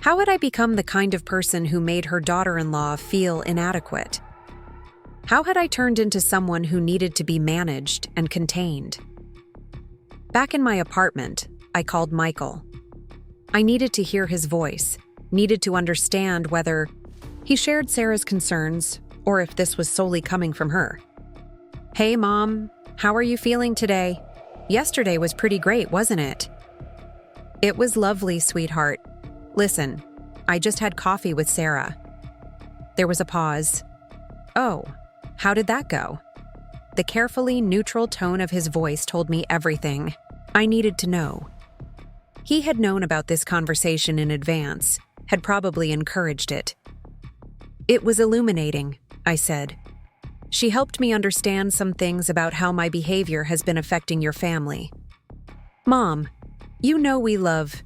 How had I become the kind of person who made her daughter-in-law feel inadequate? How had I turned into someone who needed to be managed and contained? Back in my apartment, I called Michael. I needed to hear his voice, needed to understand whether he shared Sarah's concerns or if this was solely coming from her. "Hey, Mom, how are you feeling today? Yesterday was pretty great, wasn't it?" "It was lovely, sweetheart. Listen, I just had coffee with Sarah." There was a pause. "Oh, how did that go?" The carefully neutral tone of his voice told me everything I needed to know. He had known about this conversation in advance, had probably encouraged it. "It was illuminating," I said. "She helped me understand some things about how my behavior has been affecting your family." "Mom, You know we love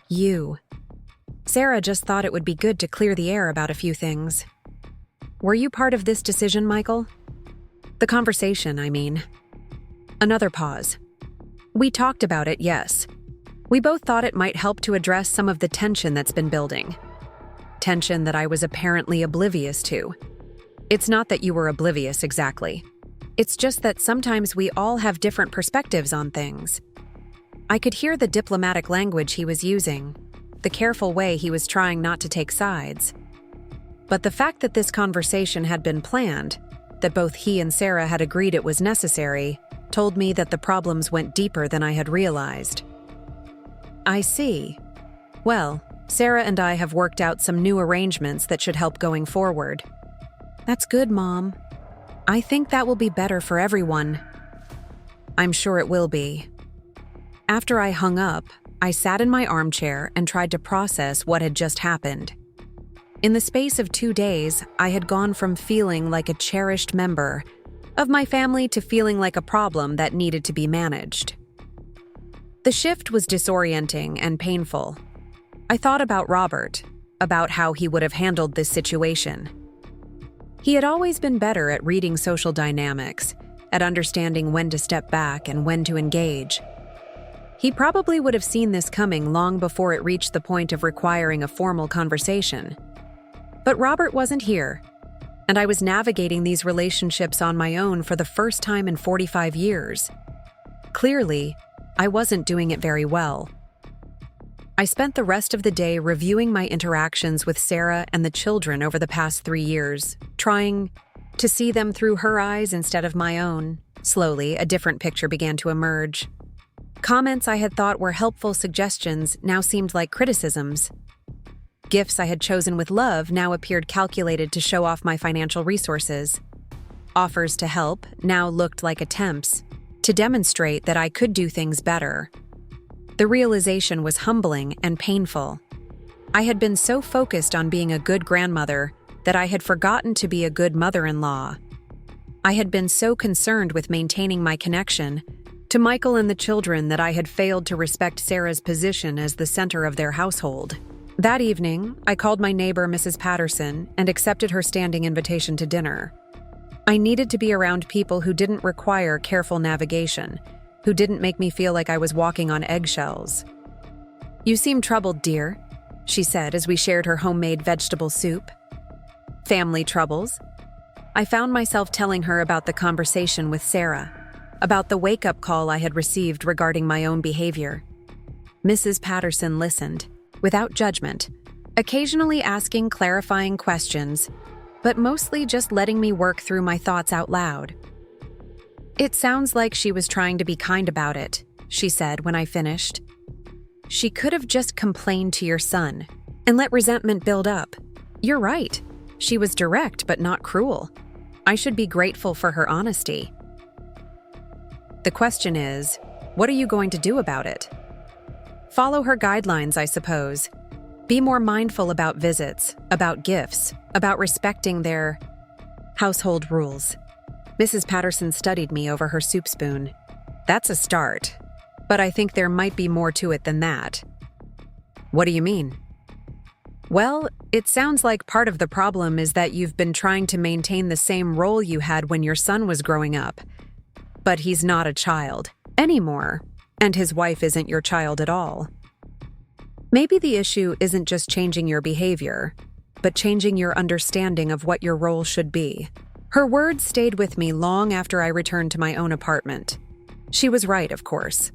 you. Sarah just thought it would be good to clear the air about a few things. Were you part of this decision, Michael? The conversation, I mean. Another pause. We talked about it, yes. We both thought it might help to address some of the tension that's been building. Tension that I was apparently oblivious to. It's not that you were oblivious exactly. It's just that sometimes we all have different perspectives on things. I could hear the diplomatic language he was using, the careful way he was trying not to take sides. But the fact that this conversation had been planned, that both he and Sarah had agreed it was necessary, told me that the problems went deeper than I had realized. I see. Well, Sarah and I have worked out some new arrangements that should help going forward. That's good, Mom. I think that will be better for everyone. I'm sure it will be. After I hung up, I sat in my armchair and tried to process what had just happened. In the space of 2 days, I had gone from feeling like a cherished member of my family to feeling like a problem that needed to be managed. The shift was disorienting and painful. I thought about Robert, about how he would have handled this situation. He had always been better at reading social dynamics, at understanding when to step back and when to engage. He probably would have seen this coming long before it reached the point of requiring a formal conversation. But Robert wasn't here, and I was navigating these relationships on my own for the first time in 45 years. Clearly, I wasn't doing it very well. I spent the rest of the day reviewing my interactions with Sarah and the children over the past 3 years, trying to see them through her eyes instead of my own. Slowly, a different picture began to emerge. Comments I had thought were helpful suggestions now seemed like criticisms. Gifts I had chosen with love now appeared calculated to show off my financial resources. Offers to help now looked like attempts to demonstrate that I could do things better. The realization was humbling and painful. I had been so focused on being a good grandmother that I had forgotten to be a good mother-in-law. I had been so concerned with maintaining my connection to Michael and the children that I had failed to respect Sarah's position as the center of their household. That evening, I called my neighbor, Mrs. Patterson, and accepted her standing invitation to dinner. I needed to be around people who didn't require careful navigation, who didn't make me feel like I was walking on eggshells. "You seem troubled, dear," she said as we shared her homemade vegetable soup. Family troubles? I found myself telling her about the conversation with Sarah, about the wake-up call I had received regarding my own behavior. Mrs. Patterson listened, without judgment, occasionally asking clarifying questions, but mostly just letting me work through my thoughts out loud. "It sounds like she was trying to be kind about it," she said when I finished. "She could have just complained to your son and let resentment build up. You're right. She was direct but not cruel. I should be grateful for her honesty." The question is, what are you going to do about it? Follow her guidelines, I suppose. Be more mindful about visits, about gifts, about respecting their household rules. Mrs. Patterson studied me over her soup spoon. That's a start, but I think there might be more to it than that. What do you mean? Well, it sounds like part of the problem is that you've been trying to maintain the same role you had when your son was growing up. But he's not a child anymore, and his wife isn't your child at all. Maybe the issue isn't just changing your behavior, but changing your understanding of what your role should be. Her words stayed with me long after I returned to my own apartment. She was right, of course.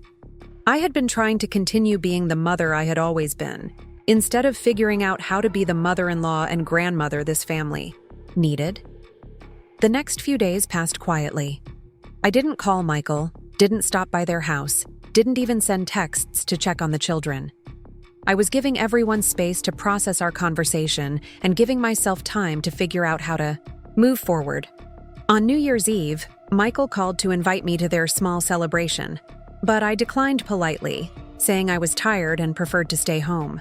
I had been trying to continue being the mother I had always been, instead of figuring out how to be the mother-in-law and grandmother this family needed. The next few days passed quietly. I didn't call Michael, didn't stop by their house, didn't even send texts to check on the children. I was giving everyone space to process our conversation and giving myself time to figure out how to move forward. On New Year's Eve, Michael called to invite me to their small celebration, but I declined politely, saying I was tired and preferred to stay home.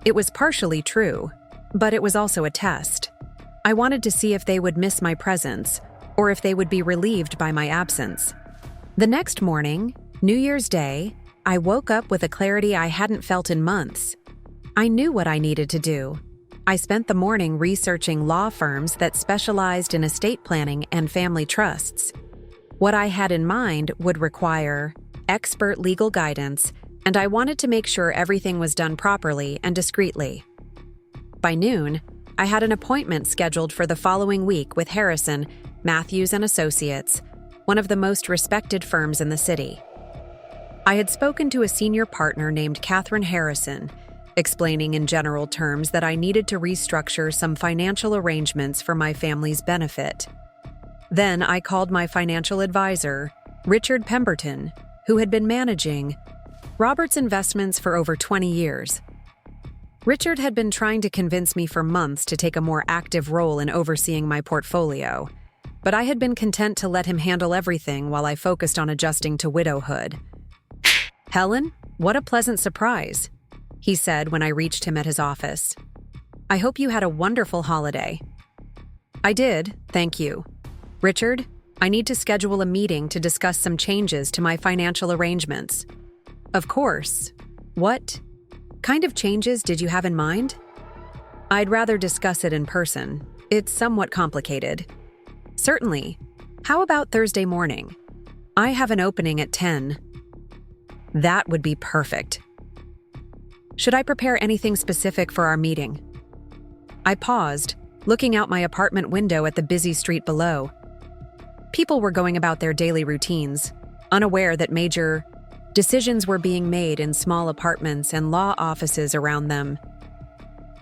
It was partially true, but it was also a test. I wanted to see if they would miss my presence, or if they would be relieved by my absence. The next morning, New Year's Day, I woke up with a clarity I hadn't felt in months. I knew what I needed to do. I spent the morning researching law firms that specialized in estate planning and family trusts. What I had in mind would require expert legal guidance, and I wanted to make sure everything was done properly and discreetly. By noon, I had an appointment scheduled for the following week with Harrison, Matthews and Associates, one of the most respected firms in the city. I had spoken to a senior partner named Catherine Harrison, explaining in general terms that I needed to restructure some financial arrangements for my family's benefit. Then I called my financial advisor, Richard Pemberton, who had been managing Robert's investments for over 20 years. Richard had been trying to convince me for months to take a more active role in overseeing my portfolio, but I had been content to let him handle everything while I focused on adjusting to widowhood. "Helen, what a pleasant surprise," he said when I reached him at his office. "I hope you had a wonderful holiday." "I did, thank you. Richard, I need to schedule a meeting to discuss some changes to my financial arrangements." "Of course. What kind of changes did you have in mind?" "I'd rather discuss it in person. It's somewhat complicated." "Certainly. How about Thursday morning? I have an opening at 10. "That would be perfect." "Should I prepare anything specific for our meeting?" I paused, looking out my apartment window at the busy street below. People were going about their daily routines, unaware that major decisions were being made in small apartments and law offices around them.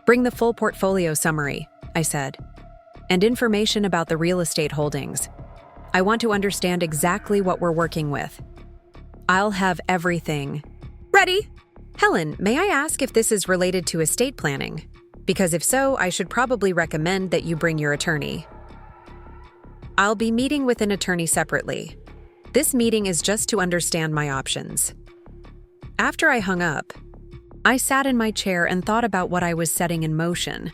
"Bring the full portfolio summary," I said, "and information about the real estate holdings. I want to understand exactly what we're working with." "I'll have everything ready." "Helen, may I ask if this is related to estate planning? Because if so, I should probably recommend that you bring your attorney." "I'll be meeting with an attorney separately. This meeting is just to understand my options." After I hung up, I sat in my chair and thought about what I was setting in motion.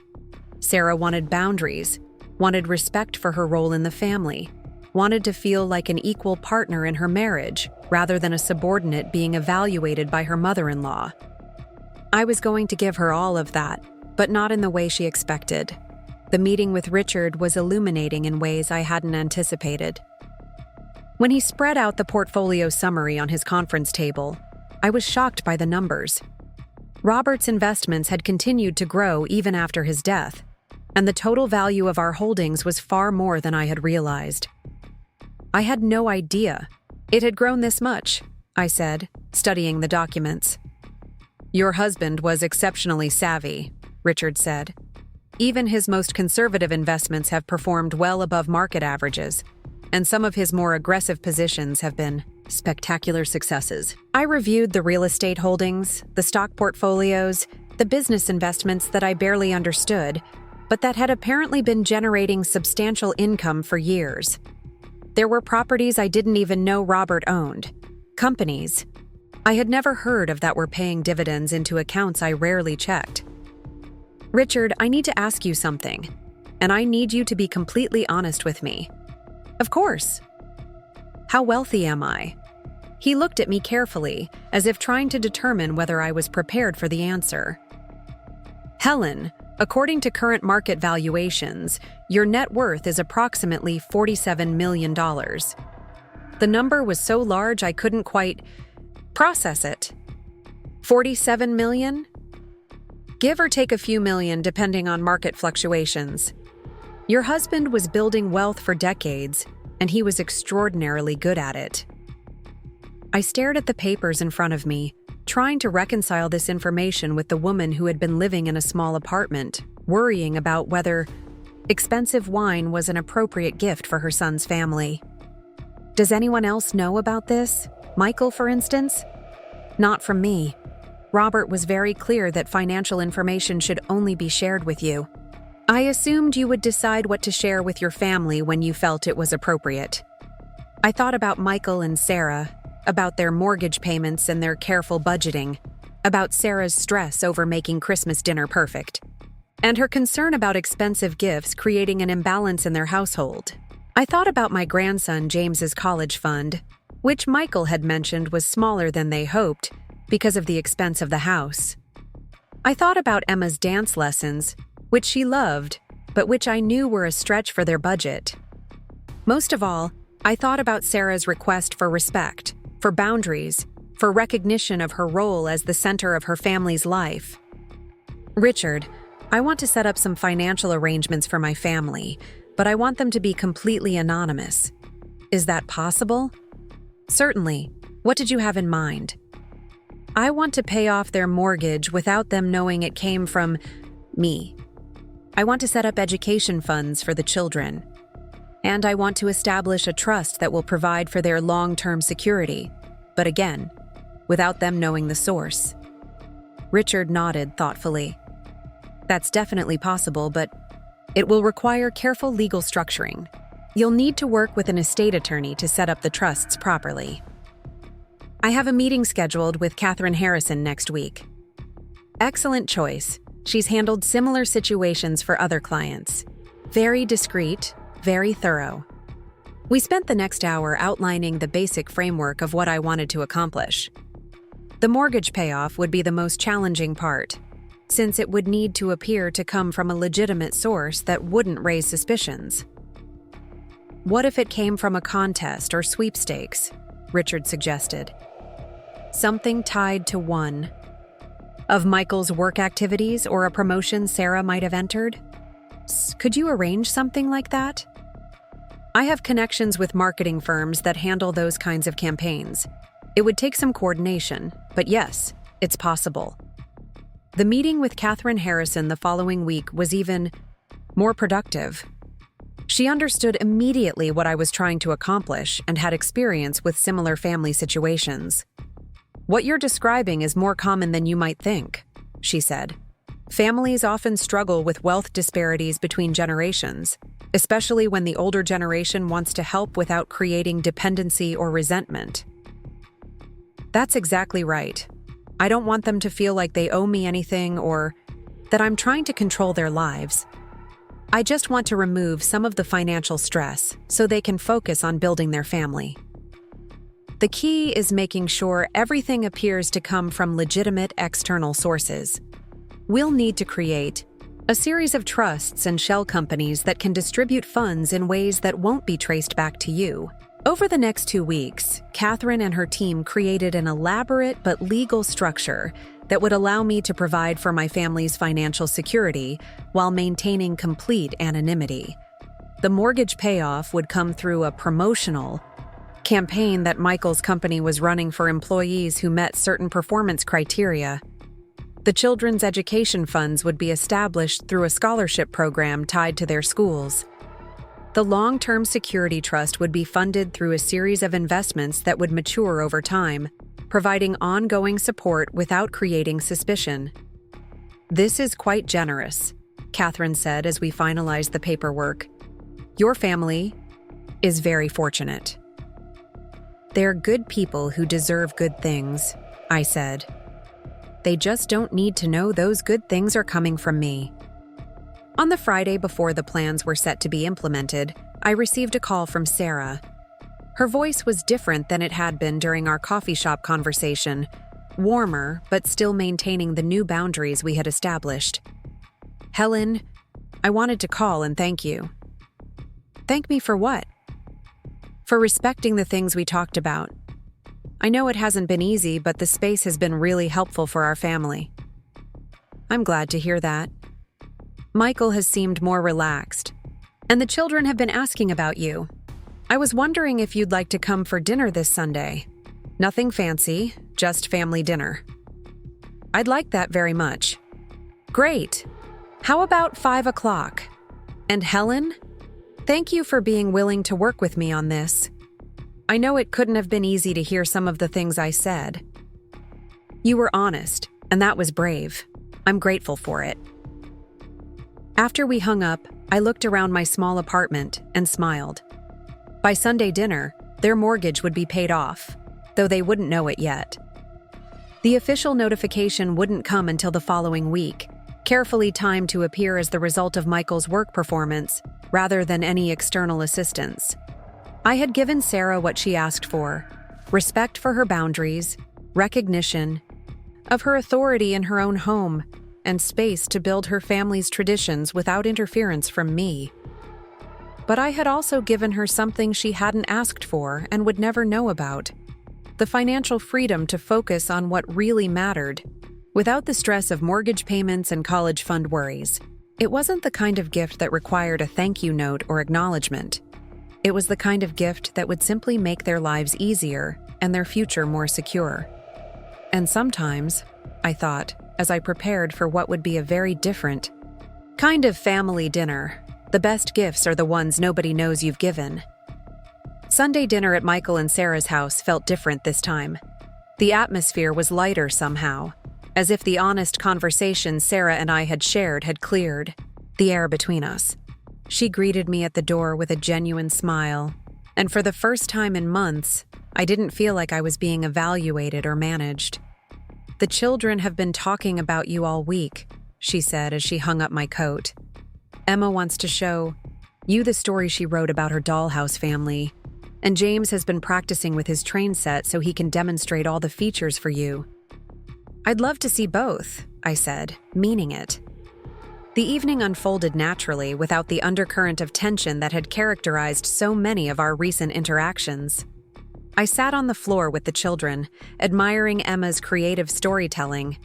Sarah wanted boundaries, wanted respect for her role in the family, wanted to feel like an equal partner in her marriage rather than a subordinate being evaluated by her mother-in-law. I was going to give her all of that, but not in the way she expected. The meeting with Richard was illuminating in ways I hadn't anticipated. When he spread out the portfolio summary on his conference table, I was shocked by the numbers. Robert's investments had continued to grow even after his death, and the total value of our holdings was far more than I had realized. I had no idea it had grown this much, I said, studying the documents. "Your husband was exceptionally savvy," Richard said. "Even his most conservative investments have performed well above market averages, and some of his more aggressive positions have been spectacular successes." I reviewed the real estate holdings, the stock portfolios, the business investments that I barely understood, but that had apparently been generating substantial income for years. There were properties I didn't even know Robert owned, companies I had never heard of that were paying dividends into accounts I rarely checked. "Richard, I need to ask you something, and I need you to be completely honest with me." "Of course." "How wealthy am I?" He looked at me carefully, as if trying to determine whether I was prepared for the answer. "Helen, according to current market valuations, your net worth is approximately $47 million. The number was so large I couldn't quite process it. 47 million? Give or take a few million depending on market fluctuations. Your husband was building wealth for decades, and he was extraordinarily good at it." I stared at the papers in front of me, trying to reconcile this information with the woman who had been living in a small apartment, worrying about whether expensive wine was an appropriate gift for her son's family. "Does anyone else know about this? Michael, for instance?" "Not from me. Robert was very clear that financial information should only be shared with you. I assumed you would decide what to share with your family when you felt it was appropriate." I thought about Michael and Sarah, about their mortgage payments and their careful budgeting, about Sarah's stress over making Christmas dinner perfect, and her concern about expensive gifts creating an imbalance in their household. I thought about my grandson James's college fund, which Michael had mentioned was smaller than they hoped because of the expense of the house. I thought about Emma's dance lessons, which she loved, but which I knew were a stretch for their budget. Most of all, I thought about Sarah's request for respect, for boundaries, for recognition of her role as the center of her family's life. "Richard, I want to set up some financial arrangements for my family, but I want them to be completely anonymous. Is that possible?" "Certainly. What did you have in mind?" "I want to pay off their mortgage without them knowing it came from me. I want to set up education funds for the children. And I want to establish a trust that will provide for their long-term security, but again, without them knowing the source." Richard nodded thoughtfully. "That's definitely possible, but it will require careful legal structuring. You'll need to work with an estate attorney to set up the trusts properly." "I have a meeting scheduled with Catherine Harrison next week." "Excellent choice. She's handled similar situations for other clients. Very discreet, very thorough." We spent the next hour outlining the basic framework of what I wanted to accomplish. The mortgage payoff would be the most challenging part, since it would need to appear to come from a legitimate source that wouldn't raise suspicions. "What if it came from a contest or sweepstakes?" Richard suggested. "Something tied to one of Michael's work activities or a promotion Sarah might have entered? Could you arrange something like that?" "I have connections with marketing firms that handle those kinds of campaigns. It would take some coordination, but yes, it's possible." The meeting with Catherine Harrison the following week was even more productive. She understood immediately what I was trying to accomplish and had experience with similar family situations. "What you're describing is more common than you might think," she said. "Families often struggle with wealth disparities between generations, especially when the older generation wants to help without creating dependency or resentment." "That's exactly right. I don't want them to feel like they owe me anything or that I'm trying to control their lives. I just want to remove some of the financial stress so they can focus on building their family. The key is making sure everything appears to come from legitimate external sources. We'll need to create a series of trusts and shell companies that can distribute funds in ways that won't be traced back to you." Over the next 2 weeks, Catherine and her team created an elaborate but legal structure that would allow me to provide for my family's financial security while maintaining complete anonymity. The mortgage payoff would come through a promotional campaign that Michael's company was running for employees who met certain performance criteria. The children's education funds would be established through a scholarship program tied to their schools. The long-term security trust would be funded through a series of investments that would mature over time, providing ongoing support without creating suspicion. "This is quite generous," Catherine said as we finalized the paperwork. "Your family is very fortunate." "They're good people who deserve good things," I said. "They just don't need to know those good things are coming from me." On the Friday before the plans were set to be implemented, I received a call from Sarah. Her voice was different than it had been during our coffee shop conversation, warmer but still maintaining the new boundaries we had established. "Helen, I wanted to call and thank you." "Thank me for what?" "For respecting the things we talked about. I know it hasn't been easy, but the space has been really helpful for our family." "I'm glad to hear that. Michael has seemed more relaxed, and the children have been asking about you. I was wondering if you'd like to come for dinner this Sunday. Nothing fancy, just family dinner." "I'd like that very much." "Great. How about 5 o'clock? And Helen, thank you for being willing to work with me on this. I know it couldn't have been easy to hear some of the things I said. You were honest, and that was brave. I'm grateful for it." After we hung up, I looked around my small apartment and smiled. By Sunday dinner, their mortgage would be paid off, though they wouldn't know it yet. The official notification wouldn't come until the following week, carefully timed to appear as the result of Michael's work performance, rather than any external assistance. I had given Sarah what she asked for, respect for her boundaries, recognition of her authority in her own home, and space to build her family's traditions without interference from me. But I had also given her something she hadn't asked for and would never know about: the financial freedom to focus on what really mattered, without the stress of mortgage payments and college fund worries. It wasn't the kind of gift that required a thank you note or acknowledgement. It was the kind of gift that would simply make their lives easier and their future more secure. And sometimes, I thought, as I prepared for what would be a very different kind of family dinner, the best gifts are the ones nobody knows you've given. Sunday dinner at Michael and Sarah's house felt different this time. The atmosphere was lighter somehow, as if the honest conversation Sarah and I had shared had cleared the air between us. She greeted me at the door with a genuine smile, and for the first time in months, I didn't feel like I was being evaluated or managed. "The children have been talking about you all week," she said as she hung up my coat. "Emma wants to show you the story she wrote about her dollhouse family, and James has been practicing with his train set so he can demonstrate all the features for you." "I'd love to see both," I said, meaning it. The evening unfolded naturally without the undercurrent of tension that had characterized so many of our recent interactions. I sat on the floor with the children, admiring Emma's creative storytelling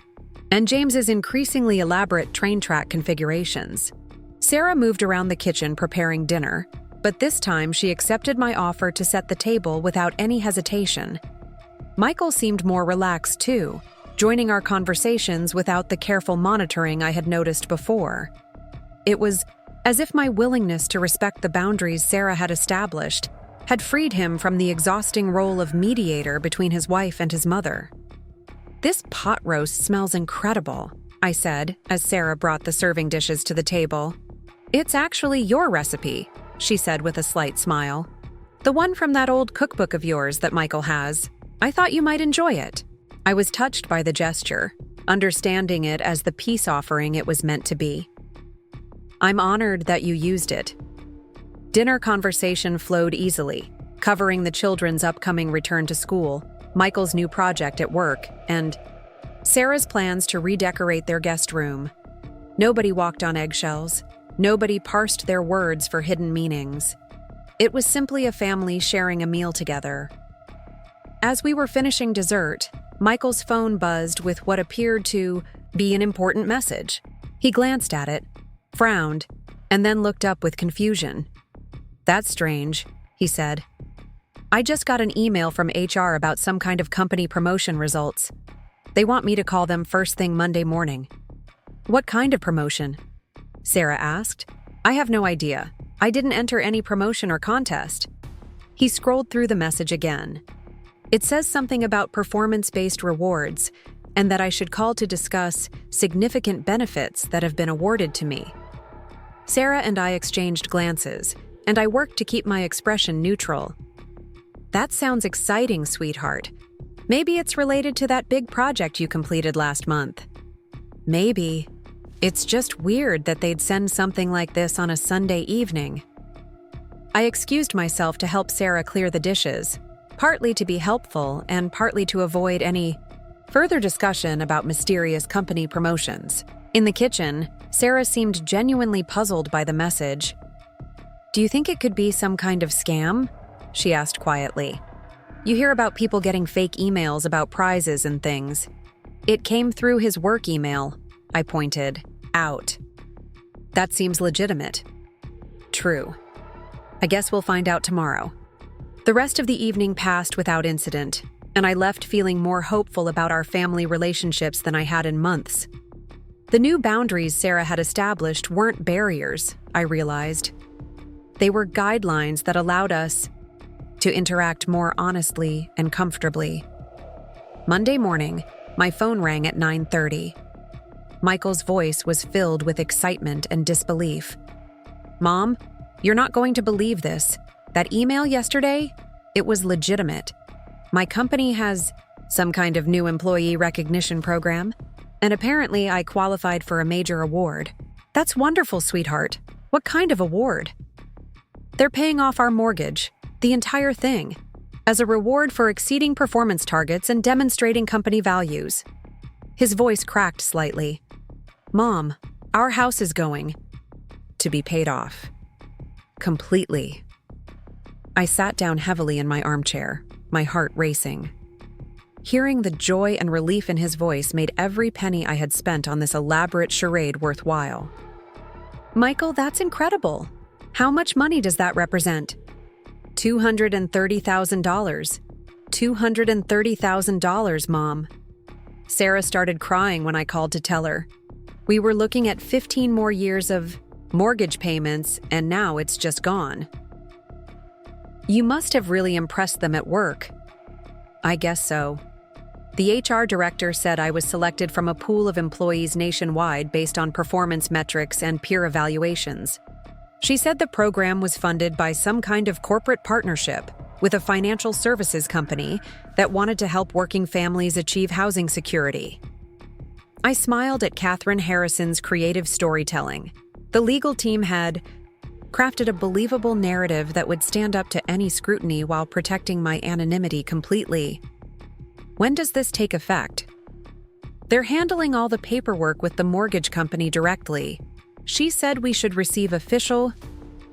and James's increasingly elaborate train track configurations. Sarah moved around the kitchen preparing dinner, but this time she accepted my offer to set the table without any hesitation. Michael seemed more relaxed too, joining our conversations without the careful monitoring I had noticed before. It was as if my willingness to respect the boundaries Sarah had established had freed him from the exhausting role of mediator between his wife and his mother. "This pot roast smells incredible," I said as Sarah brought the serving dishes to the table. "It's actually your recipe," she said with a slight smile. "The one from that old cookbook of yours that Michael has. I thought you might enjoy it." I was touched by the gesture, understanding it as the peace offering it was meant to be. "I'm honored that you used it." Dinner conversation flowed easily, covering the children's upcoming return to school, Michael's new project at work, and Sarah's plans to redecorate their guest room. Nobody walked on eggshells. Nobody parsed their words for hidden meanings. It was simply a family sharing a meal together. As we were finishing dessert, Michael's phone buzzed with what appeared to be an important message. He glanced at it, frowned, and then looked up with confusion. "That's strange," he said. "I just got an email from HR about some kind of company promotion results. They want me to call them first thing Monday morning." "What kind of promotion?" Sarah asked. "I have no idea. I didn't enter any promotion or contest." He scrolled through the message again. "It says something about performance-based rewards, and that I should call to discuss significant benefits that have been awarded to me." Sarah and I exchanged glances, and I worked to keep my expression neutral. "That sounds exciting, sweetheart. Maybe it's related to that big project you completed last month." "Maybe. It's just weird that they'd send something like this on a Sunday evening." I excused myself to help Sarah clear the dishes, partly to be helpful and partly to avoid any further discussion about mysterious company promotions. In the kitchen, Sarah seemed genuinely puzzled by the message. "Do you think it could be some kind of scam?" she asked quietly. "You hear about people getting fake emails about prizes and things. It came through his work email," I pointed out. "That seems legitimate." "True. I guess we'll find out tomorrow." The rest of the evening passed without incident, and I left feeling more hopeful about our family relationships than I had in months. The new boundaries Sarah had established weren't barriers, I realized. They were guidelines that allowed us to interact more honestly and comfortably. Monday morning, my phone rang at 9:30. Michael's voice was filled with excitement and disbelief. "Mom, you're not going to believe this. That email yesterday? It was legitimate. My company has some kind of new employee recognition program, and apparently I qualified for a major award." "That's wonderful, sweetheart. What kind of award?" "They're paying off our mortgage. The entire thing. as a reward for exceeding performance targets and demonstrating company values. His voice cracked slightly. Mom, our house is going to be paid off. Completely. I sat down heavily in my armchair, my heart racing. Hearing the joy and relief in his voice made every penny I had spent on this elaborate charade worthwhile. Michael, that's incredible. How much money does that represent? $230,000. $230,000, Mom. Sarah started crying when I called to tell her. We were looking at 15 more years of mortgage payments, and now it's just gone. You must have really impressed them at work. I guess so. The HR director said I was selected from a pool of employees nationwide based on performance metrics and peer evaluations. She said the program was funded by some kind of corporate partnership with a financial services company that wanted to help working families achieve housing security. I smiled at Katherine Harrison's creative storytelling. The legal team had crafted a believable narrative that would stand up to any scrutiny while protecting my anonymity completely. When does this take effect? They're handling all the paperwork with the mortgage company directly. She said we should receive official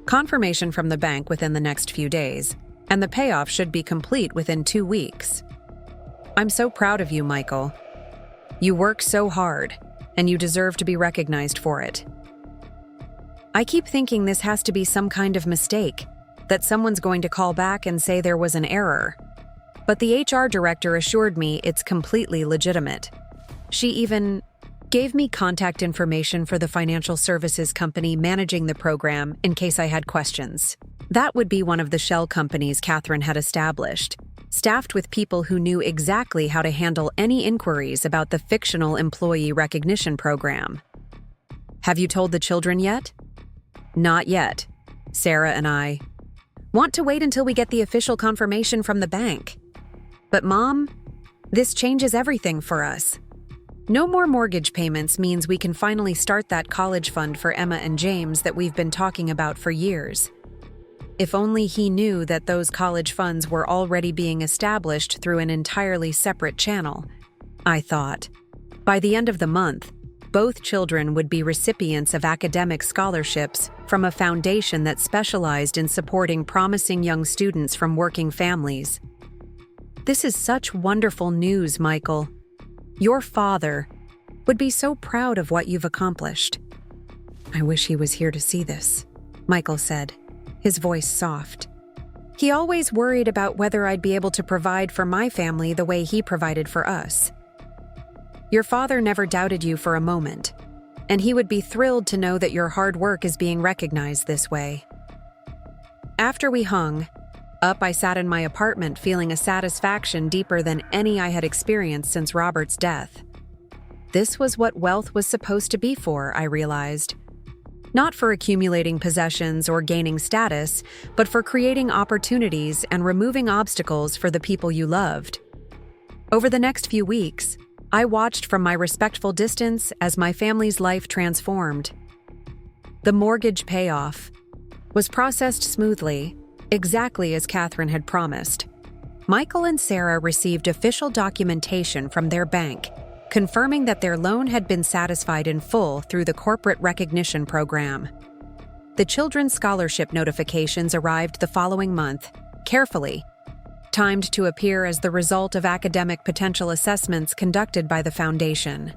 confirmation from the bank within the next few days, and the payoff should be complete within 2 weeks. I'm so proud of you, Michael. You work so hard, and you deserve to be recognized for it. I keep thinking this has to be some kind of mistake, that someone's going to call back and say there was an error. But the HR director assured me it's completely legitimate. She even gave me contact information for the financial services company managing the program in case I had questions. That would be one of the shell companies Katherine had established, staffed with people who knew exactly how to handle any inquiries about the fictional employee recognition program. Have you told the children yet? Not yet. Sarah and I want to wait until we get the official confirmation from the bank. But Mom, this changes everything for us. No more mortgage payments means we can finally start that college fund for Emma and James that we've been talking about for years. If only he knew that those college funds were already being established through an entirely separate channel, I thought. By the end of the month, both children would be recipients of academic scholarships from a foundation that specialized in supporting promising young students from working families. This is such wonderful news, Michael. Your father would be so proud of what you've accomplished. I wish he was here to see this, Michael said, his voice soft. He always worried about whether I'd be able to provide for my family the way he provided for us. Your father never doubted you for a moment, and he would be thrilled to know that your hard work is being recognized this way. After we hung up, I sat in my apartment feeling a satisfaction deeper than any I had experienced since Robert's death. This was what wealth was supposed to be for, I realized. Not for accumulating possessions or gaining status, but for creating opportunities and removing obstacles for the people you loved. Over the next few weeks, I watched from my respectful distance as my family's life transformed. The mortgage payoff was processed smoothly, exactly as Katherine had promised. Michael and Sarah received official documentation from their bank, confirming that their loan had been satisfied in full through the corporate recognition program. The children's scholarship notifications arrived the following month, carefully timed to appear as the result of academic potential assessments conducted by the foundation.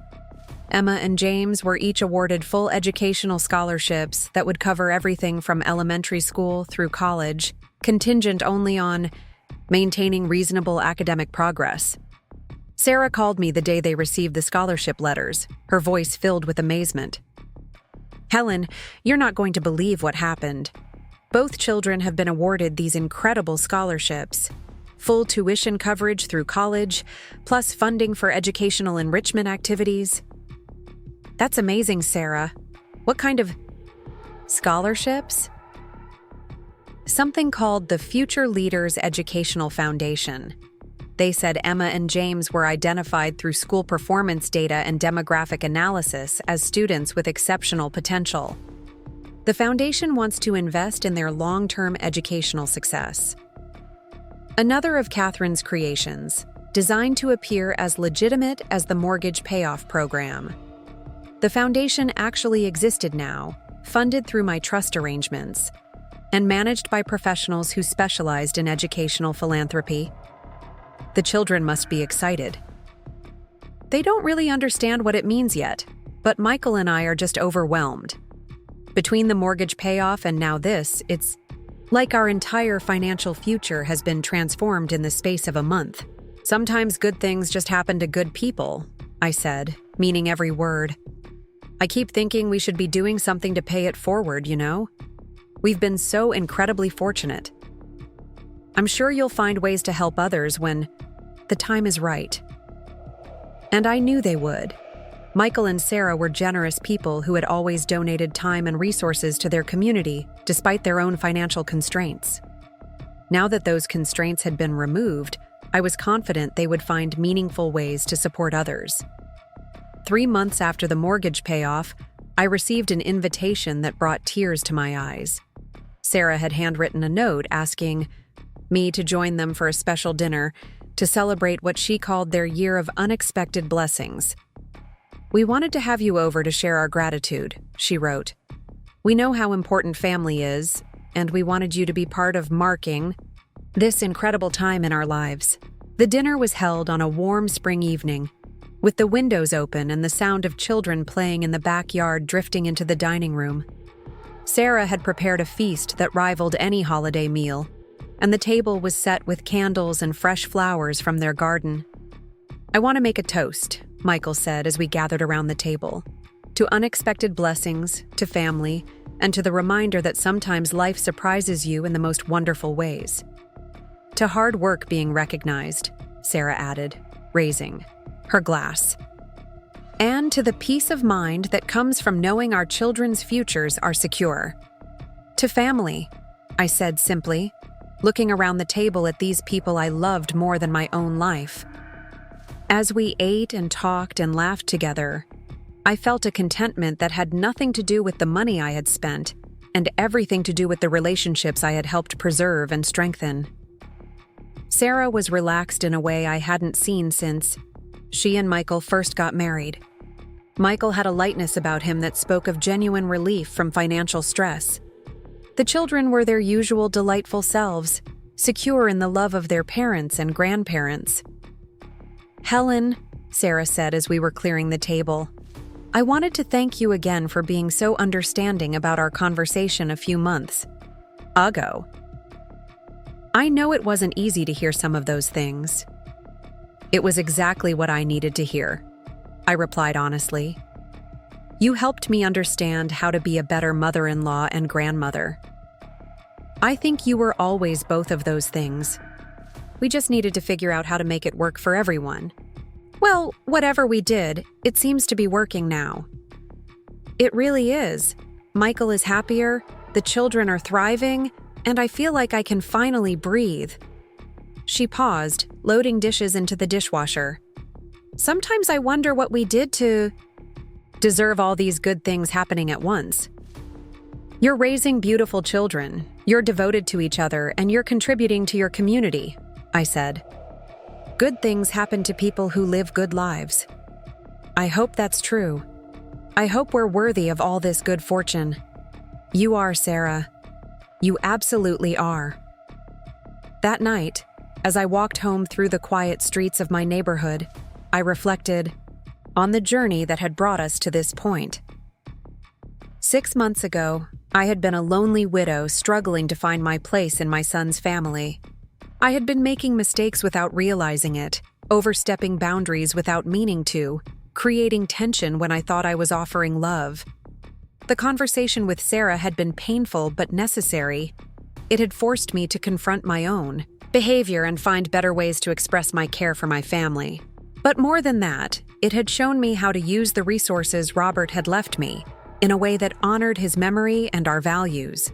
Emma and James were each awarded full educational scholarships that would cover everything from elementary school through college, contingent only on maintaining reasonable academic progress. Sarah called me the day they received the scholarship letters, her voice filled with amazement. Helen, you're not going to believe what happened. Both children have been awarded these incredible scholarships. Full tuition coverage through college, plus funding for educational enrichment activities. That's amazing, Sarah. What kind of scholarships? Something called the Future Leaders Educational Foundation. They said Emma and James were identified through school performance data and demographic analysis as students with exceptional potential. The foundation wants to invest in their long-term educational success. Another of Catherine's creations, designed to appear as legitimate as the mortgage payoff program. The foundation actually existed now, funded through my trust arrangements, and managed by professionals who specialized in educational philanthropy. The children must be excited. They don't really understand what it means yet, but Michael and I are just overwhelmed. Between the mortgage payoff and now this, it's like our entire financial future has been transformed in the space of a month. Sometimes good things just happen to good people, I said, meaning every word. I keep thinking we should be doing something to pay it forward, you know? We've been so incredibly fortunate. I'm sure you'll find ways to help others when the time is right. And I knew they would. Michael and Sarah were generous people who had always donated time and resources to their community, despite their own financial constraints. Now that those constraints had been removed, I was confident they would find meaningful ways to support others. 3 months after the mortgage payoff, I received an invitation that brought tears to my eyes. Sarah had handwritten a note asking me to join them for a special dinner to celebrate what she called their year of unexpected blessings. "We wanted to have you over to share our gratitude," she wrote. "We know how important family is, and we wanted you to be part of marking this incredible time in our lives." The dinner was held on a warm spring evening, with the windows open and the sound of children playing in the backyard drifting into the dining room. Sarah had prepared a feast that rivaled any holiday meal, and the table was set with candles and fresh flowers from their garden. "I want to make a toast," Michael said as we gathered around the table, "to unexpected blessings, to family, and to the reminder that sometimes life surprises you in the most wonderful ways. To hard work being recognized," Sarah added, raising her glass. "And to the peace of mind that comes from knowing our children's futures are secure. To family," I said simply, looking around the table at these people I loved more than my own life. As we ate and talked and laughed together, I felt a contentment that had nothing to do with the money I had spent and everything to do with the relationships I had helped preserve and strengthen. Sarah was relaxed in a way I hadn't seen since she and Michael first got married. Michael had a lightness about him that spoke of genuine relief from financial stress. The children were their usual delightful selves, secure in the love of their parents and grandparents. "Helen," Sarah said as we were clearing the table, "I wanted to thank you again for being so understanding about our conversation a few months ago. I know it wasn't easy to hear some of those things." "It was exactly what I needed to hear," I replied honestly. "You helped me understand how to be a better mother-in-law and grandmother. I think you were always both of those things. We just needed to figure out how to make it work for everyone. Well, whatever we did, it seems to be working now." "It really is. Michael is happier, the children are thriving, and I feel like I can finally breathe." She paused, loading dishes into the dishwasher. "Sometimes I wonder what we did to deserve all these good things happening at once." "You're raising beautiful children, you're devoted to each other, and you're contributing to your community," I said. "Good things happen to people who live good lives." "I hope that's true. I hope we're worthy of all this good fortune." "You are, Sarah. You absolutely are." That night, as I walked home through the quiet streets of my neighborhood, I reflected on the journey that had brought us to this point. 6 months ago, I had been a lonely widow struggling to find my place in my son's family. I had been making mistakes without realizing it, overstepping boundaries without meaning to, creating tension when I thought I was offering love. The conversation with Sarah had been painful but necessary. It had forced me to confront my own behavior and find better ways to express my care for my family. But more than that, it had shown me how to use the resources Robert had left me in a way that honored his memory and our values.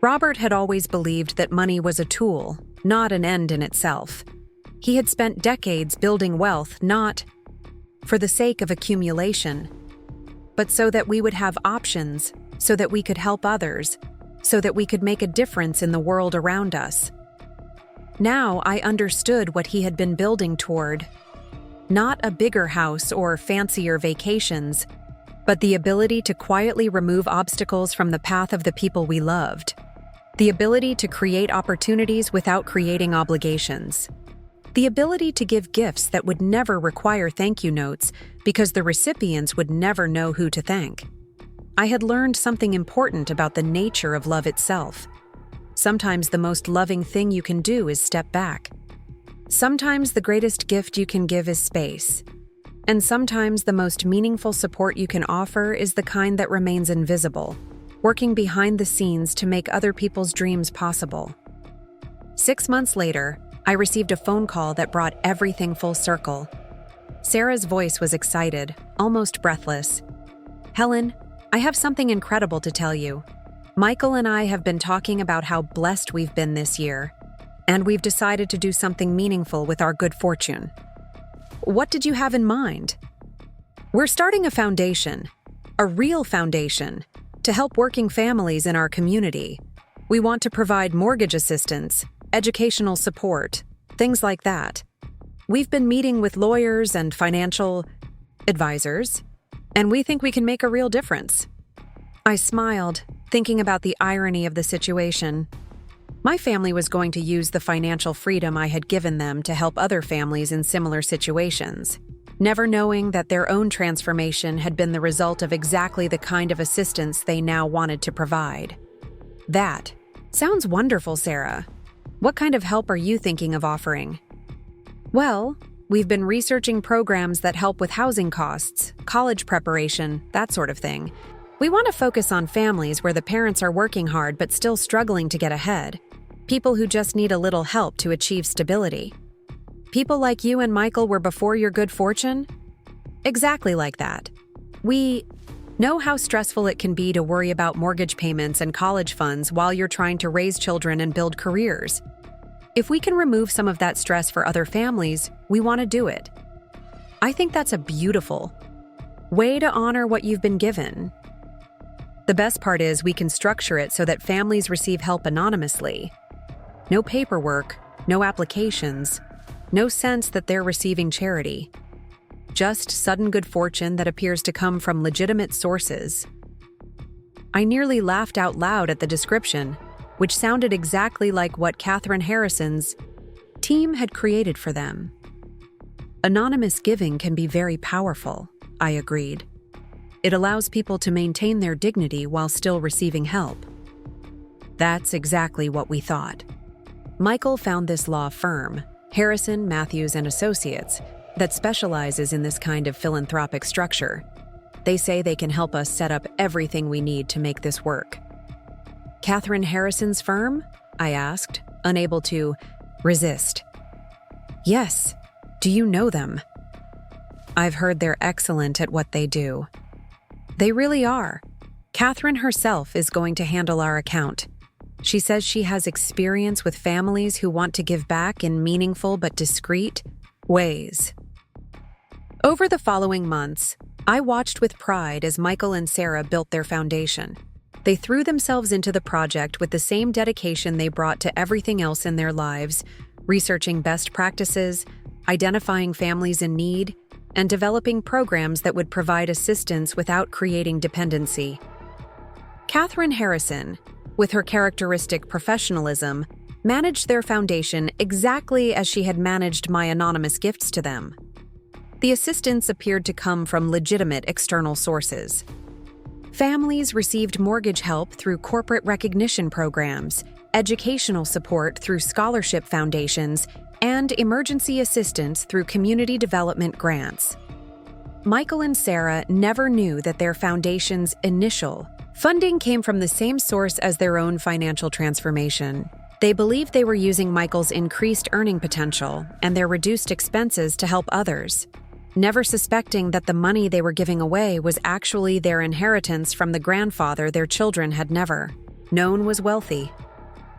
Robert had always believed that money was a tool, not an end in itself. He had spent decades building wealth not for the sake of accumulation, but so that we would have options, so that we could help others, so that we could make a difference in the world around us. Now I understood what he had been building toward. Not a bigger house or fancier vacations, but the ability to quietly remove obstacles from the path of the people we loved. The ability to create opportunities without creating obligations. The ability to give gifts that would never require thank you notes because the recipients would never know who to thank. I had learned something important about the nature of love itself. Sometimes the most loving thing you can do is step back. Sometimes the greatest gift you can give is space. And sometimes the most meaningful support you can offer is the kind that remains invisible, working behind the scenes to make other people's dreams possible. 6 months later, I received a phone call that brought everything full circle. Sarah's voice was excited, almost breathless. "Helen, I have something incredible to tell you. Michael and I have been talking about how blessed we've been this year, and we've decided to do something meaningful with our good fortune." "What did you have in mind?" "We're starting a foundation, a real foundation, to help working families in our community. We want to provide mortgage assistance, educational support, things like that. We've been meeting with lawyers and financial advisors, and we think we can make a real difference." I smiled, thinking about the irony of the situation. My family was going to use the financial freedom I had given them to help other families in similar situations, never knowing that their own transformation had been the result of exactly the kind of assistance they now wanted to provide. "That sounds wonderful, Sarah. What kind of help are you thinking of offering?" "Well, we've been researching programs that help with housing costs, college preparation, that sort of thing. We want to focus on families where the parents are working hard but still struggling to get ahead. People who just need a little help to achieve stability." "People like you and Michael were before your good fortune?" "Exactly like that. We know how stressful it can be to worry about mortgage payments and college funds while you're trying to raise children and build careers. If we can remove some of that stress for other families, we want to do it." I think that's a beautiful way to honor what you've been given. The best part is we can structure it so that families receive help anonymously. No paperwork, no applications, no sense that they're receiving charity. Just sudden good fortune that appears to come from legitimate sources. I nearly laughed out loud at the description, which sounded exactly like what Catherine Harrison's team had created for them. Anonymous giving can be very powerful, I agreed. It allows people to maintain their dignity while still receiving help. That's exactly what we thought. Michael found this law firm, Harrison, Matthews and Associates, that specializes in this kind of philanthropic structure. They say they can help us set up everything we need to make this work. "Catherine Harrison's firm?" I asked, unable to resist. "Yes. Do you know them?" "I've heard they're excellent at what they do." "They really are. Catherine herself is going to handle our account. She says she has experience with families who want to give back in meaningful but discreet ways." Over the following months, I watched with pride as Michael and Sarah built their foundation. They threw themselves into the project with the same dedication they brought to everything else in their lives, researching best practices, identifying families in need, and developing programs that would provide assistance without creating dependency. Catherine Harrison, with her characteristic professionalism, managed their foundation exactly as she had managed my anonymous gifts to them. The assistance appeared to come from legitimate external sources. Families received mortgage help through corporate recognition programs, educational support through scholarship foundations, and emergency assistance through community development grants. Michael and Sarah never knew that their foundation's initial funding came from the same source as their own financial transformation. They believed they were using Michael's increased earning potential and their reduced expenses to help others, never suspecting that the money they were giving away was actually their inheritance from the grandfather their children had never known was wealthy.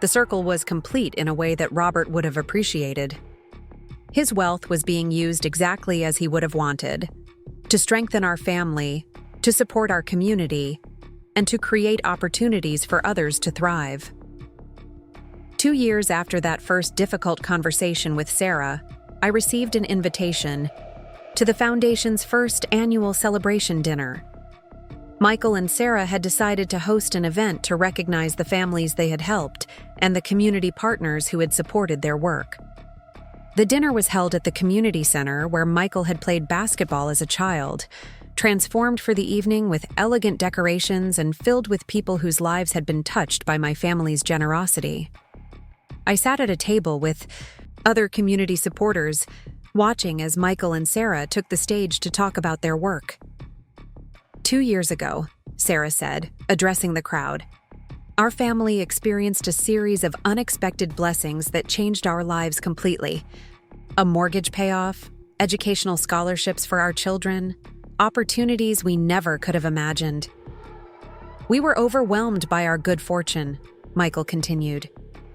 The circle was complete in a way that Robert would have appreciated. His wealth was being used exactly as he would have wanted, to strengthen our family, to support our community, and to create opportunities for others to thrive. 2 years after that first difficult conversation with Sarah, I received an invitation to the Foundation's first annual celebration dinner. Michael and Sarah had decided to host an event to recognize the families they had helped and the community partners who had supported their work. The dinner was held at the community center where Michael had played basketball as a child, transformed for the evening with elegant decorations and filled with people whose lives had been touched by my family's generosity. I sat at a table with other community supporters, watching as Michael and Sarah took the stage to talk about their work. 2 years ago, Sarah said, addressing the crowd, our family experienced a series of unexpected blessings that changed our lives completely. A mortgage payoff, educational scholarships for our children, opportunities we never could have imagined. We were overwhelmed by our good fortune, Michael continued,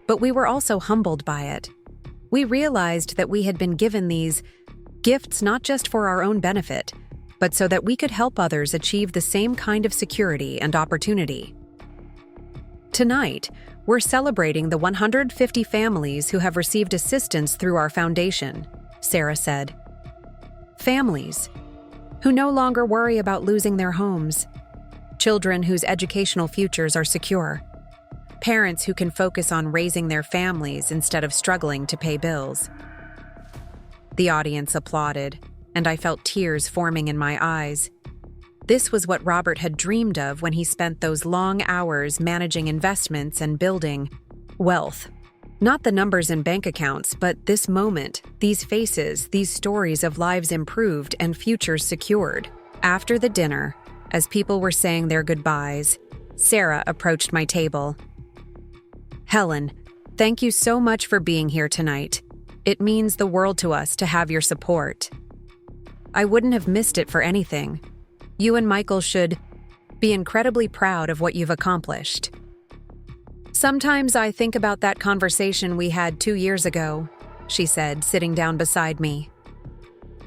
but we were also humbled by it. We realized that we had been given these gifts not just for our own benefit, but so that we could help others achieve the same kind of security and opportunity. Tonight, we're celebrating the 150 families who have received assistance through our foundation, Sarah said. Families who no longer worry about losing their homes, children whose educational futures are secure, parents who can focus on raising their families instead of struggling to pay bills. The audience applauded, and I felt tears forming in my eyes. This was what Robert had dreamed of when he spent those long hours managing investments and building wealth. Not the numbers in bank accounts, but this moment, these faces, these stories of lives improved and futures secured. After the dinner, as people were saying their goodbyes, Sarah approached my table. Helen, thank you so much for being here tonight. It means the world to us to have your support. I wouldn't have missed it for anything. You and Michael should be incredibly proud of what you've accomplished. Sometimes I think about that conversation we had 2 years ago, she said, sitting down beside me.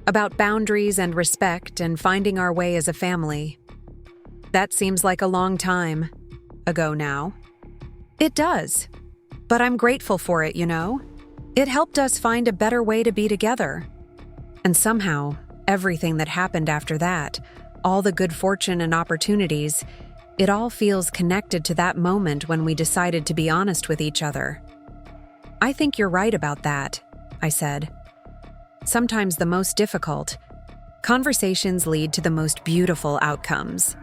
About boundaries and respect and finding our way as a family. That seems like a long time ago now. It does, but I'm grateful for it, you know? It helped us find a better way to be together. And somehow, everything that happened after that, all the good fortune and opportunities, it all feels connected to that moment when we decided to be honest with each other. I think you're right about that, I said. Sometimes the most difficult conversations lead to the most beautiful outcomes.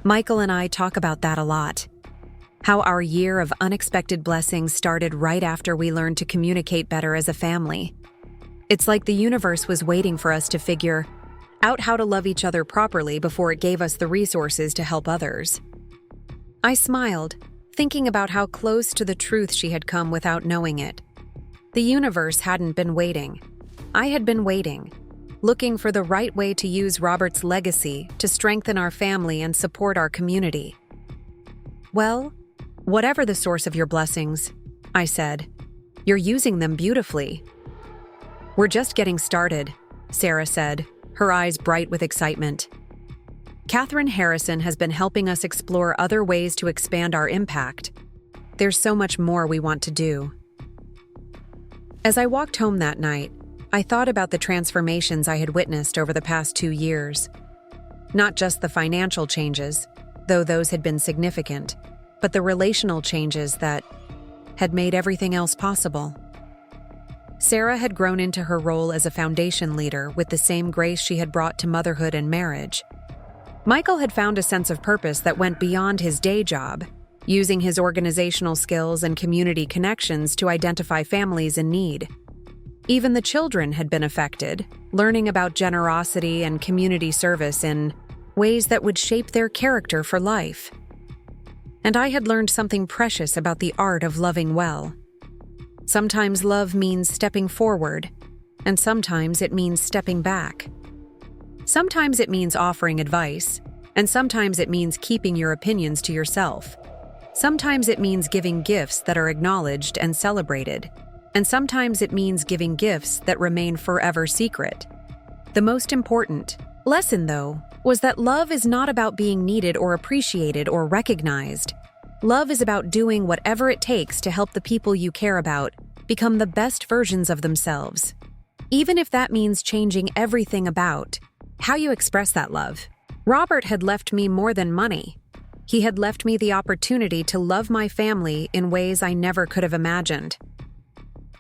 Michael and I talk about that a lot. How our year of unexpected blessings started right after we learned to communicate better as a family. It's like the universe was waiting for us to figure out how to love each other properly before it gave us the resources to help others. I smiled, thinking about how close to the truth she had come without knowing it. The universe hadn't been waiting. I had been waiting, looking for the right way to use Robert's legacy to strengthen our family and support our community. Well, whatever the source of your blessings, I said, you're using them beautifully. We're just getting started, Sarah said, her eyes bright with excitement. Catherine Harrison has been helping us explore other ways to expand our impact. There's so much more we want to do. As I walked home that night, I thought about the transformations I had witnessed over the past 2 years. Not just the financial changes, though those had been significant, but the relational changes that had made everything else possible. Sarah had grown into her role as a foundation leader with the same grace she had brought to motherhood and marriage. Michael had found a sense of purpose that went beyond his day job, using his organizational skills and community connections to identify families in need. Even the children had been affected, learning about generosity and community service in ways that would shape their character for life. And I had learned something precious about the art of loving well. Sometimes love means stepping forward, and sometimes it means stepping back. Sometimes it means offering advice, and sometimes it means keeping your opinions to yourself. Sometimes it means giving gifts that are acknowledged and celebrated, and sometimes it means giving gifts that remain forever secret. The most important lesson, though, was that love is not about being needed or appreciated or recognized. Love is about doing whatever it takes to help the people you care about become the best versions of themselves, even if that means changing everything about how you express that love. Robert had left me more than money. He had left me the opportunity to love my family in ways I never could have imagined.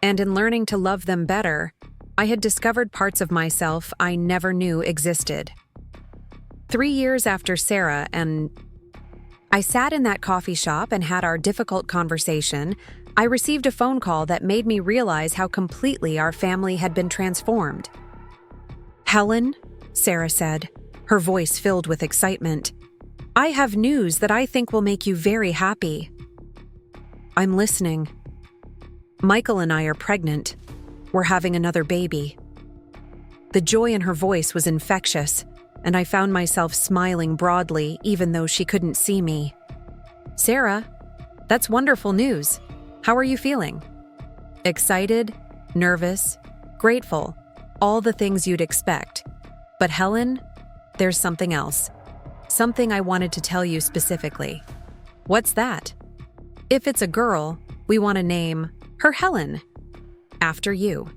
And in learning to love them better, I had discovered parts of myself I never knew existed. 3 years after Sarah and I sat in that coffee shop and had our difficult conversation, I received a phone call that made me realize how completely our family had been transformed. "Helen," Sarah said, her voice filled with excitement, "I have news that I think will make you very happy." "I'm listening." "Michael and I are pregnant. We're having another baby." The joy in her voice was infectious, and I found myself smiling broadly even though she couldn't see me. "Sarah, that's wonderful news. How are you feeling?" "Excited, nervous, grateful, all the things you'd expect. But Helen, there's something else. Something I wanted to tell you specifically." "What's that?" "If it's a girl, we want to name her Helen, after you."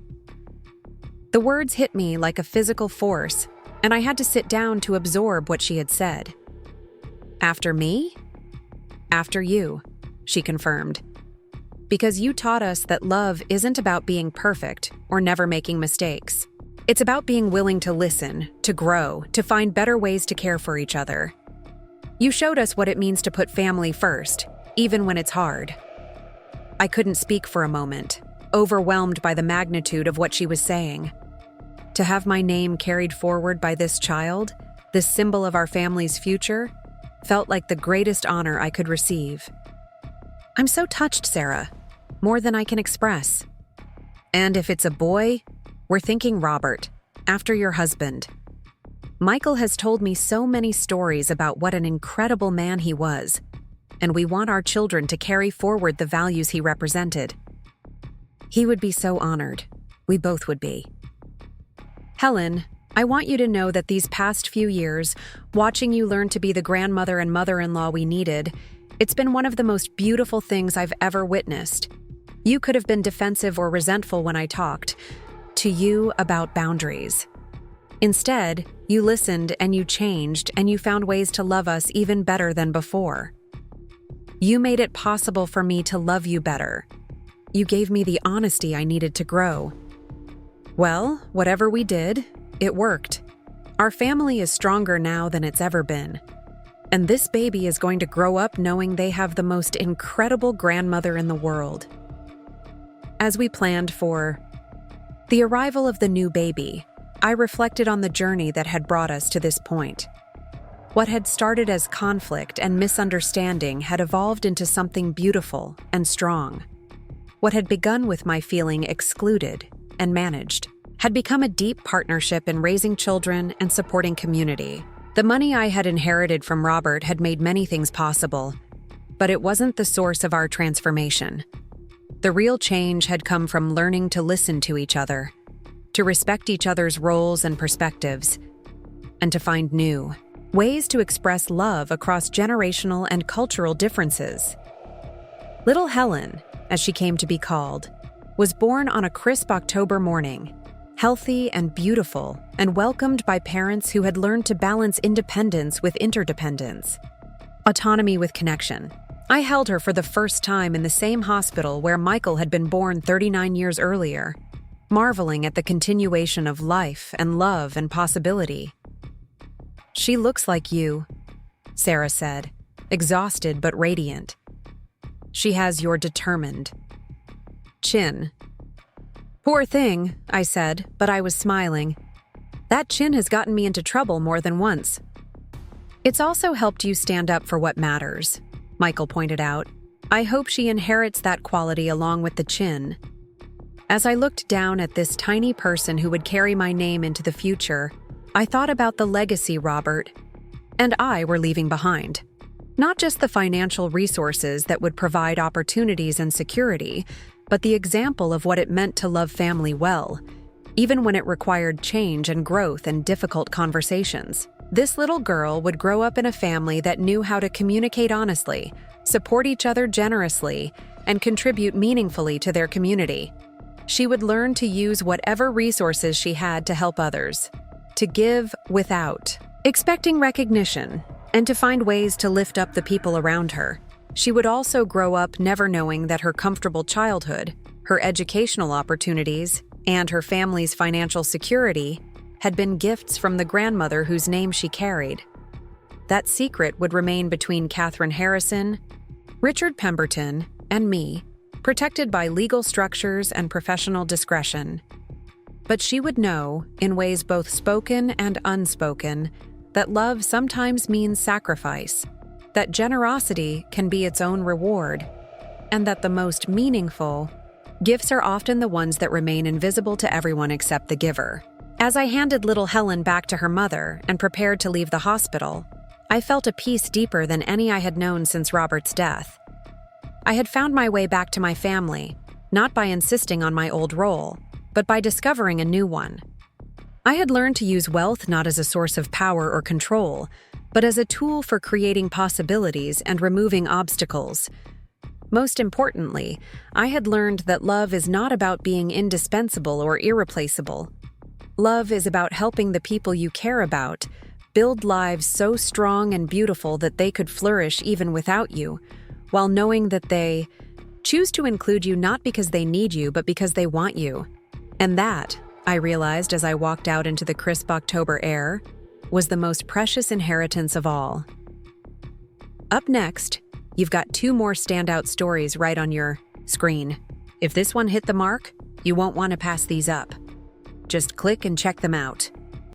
The words hit me like a physical force, and I had to sit down to absorb what she had said. "After me?" "After you," she confirmed. "Because you taught us that love isn't about being perfect or never making mistakes. It's about being willing to listen, to grow, to find better ways to care for each other. You showed us what it means to put family first, even when it's hard." I couldn't speak for a moment, overwhelmed by the magnitude of what she was saying. To have my name carried forward by this child, this symbol of our family's future, felt like the greatest honor I could receive. "I'm so touched, Sarah. More than I can express. And if it's a boy, we're thinking Robert, after your husband. Michael has told me so many stories about what an incredible man he was, and we want our children to carry forward the values he represented. He would be so honored. We both would be. Helen, I want you to know that these past few years, watching you learn to be the grandmother and mother-in-law we needed, it's been one of the most beautiful things I've ever witnessed. You could have been defensive or resentful when I talked to you about boundaries. Instead, you listened and you changed and you found ways to love us even better than before. You made it possible for me to love you better. You gave me the honesty I needed to grow. Well, whatever we did, it worked. Our family is stronger now than it's ever been. And this baby is going to grow up knowing they have the most incredible grandmother in the world." As we planned for the arrival of the new baby, I reflected on the journey that had brought us to this point. What had started as conflict and misunderstanding had evolved into something beautiful and strong. What had begun with my feeling excluded and managed had become a deep partnership in raising children and supporting community. The money I had inherited from Robert had made many things possible, but it wasn't the source of our transformation. The real change had come from learning to listen to each other, to respect each other's roles and perspectives, and to find new ways to express love across generational and cultural differences. Little Helen, as she came to be called, was born on a crisp October morning, healthy and beautiful, and welcomed by parents who had learned to balance independence with interdependence, autonomy with connection. I held her for the first time in the same hospital where Michael had been born 39 years earlier, marveling at the continuation of life and love and possibility. "She looks like you," Sarah said, exhausted but radiant. "She has your determined chin." "Poor thing," I said, but I was smiling. "That chin has gotten me into trouble more than once." "It's also helped you stand up for what matters," Michael pointed out. "I hope she inherits that quality along with the chin." As I looked down at this tiny person who would carry my name into the future, I thought about the legacy Robert and I were leaving behind. Not just the financial resources that would provide opportunities and security, but the example of what it meant to love family well, even when it required change and growth and difficult conversations. This little girl would grow up in a family that knew how to communicate honestly, support each other generously, and contribute meaningfully to their community. She would learn to use whatever resources she had to help others, to give without expecting recognition, and to find ways to lift up the people around her. She would also grow up never knowing that her comfortable childhood, her educational opportunities, and her family's financial security had been gifts from the grandmother whose name she carried. That secret would remain between Catherine Harrison, Richard Pemberton, and me, protected by legal structures and professional discretion. But she would know, in ways both spoken and unspoken, that love sometimes means sacrifice, that generosity can be its own reward, and that the most meaningful gifts are often the ones that remain invisible to everyone except the giver. As I handed little Helen back to her mother and prepared to leave the hospital, I felt a peace deeper than any I had known since Robert's death. I had found my way back to my family, not by insisting on my old role, but by discovering a new one. I had learned to use wealth not as a source of power or control, but as a tool for creating possibilities and removing obstacles. Most importantly, I had learned that love is not about being indispensable or irreplaceable. Love is about helping the people you care about build lives so strong and beautiful that they could flourish even without you, while knowing that they choose to include you not because they need you, but because they want you. And that, I realized as I walked out into the crisp October air, was the most precious inheritance of all. Up next, you've got 2 more standout stories right on your screen. If this one hit the mark, you won't want to pass these up. Just click and check them out.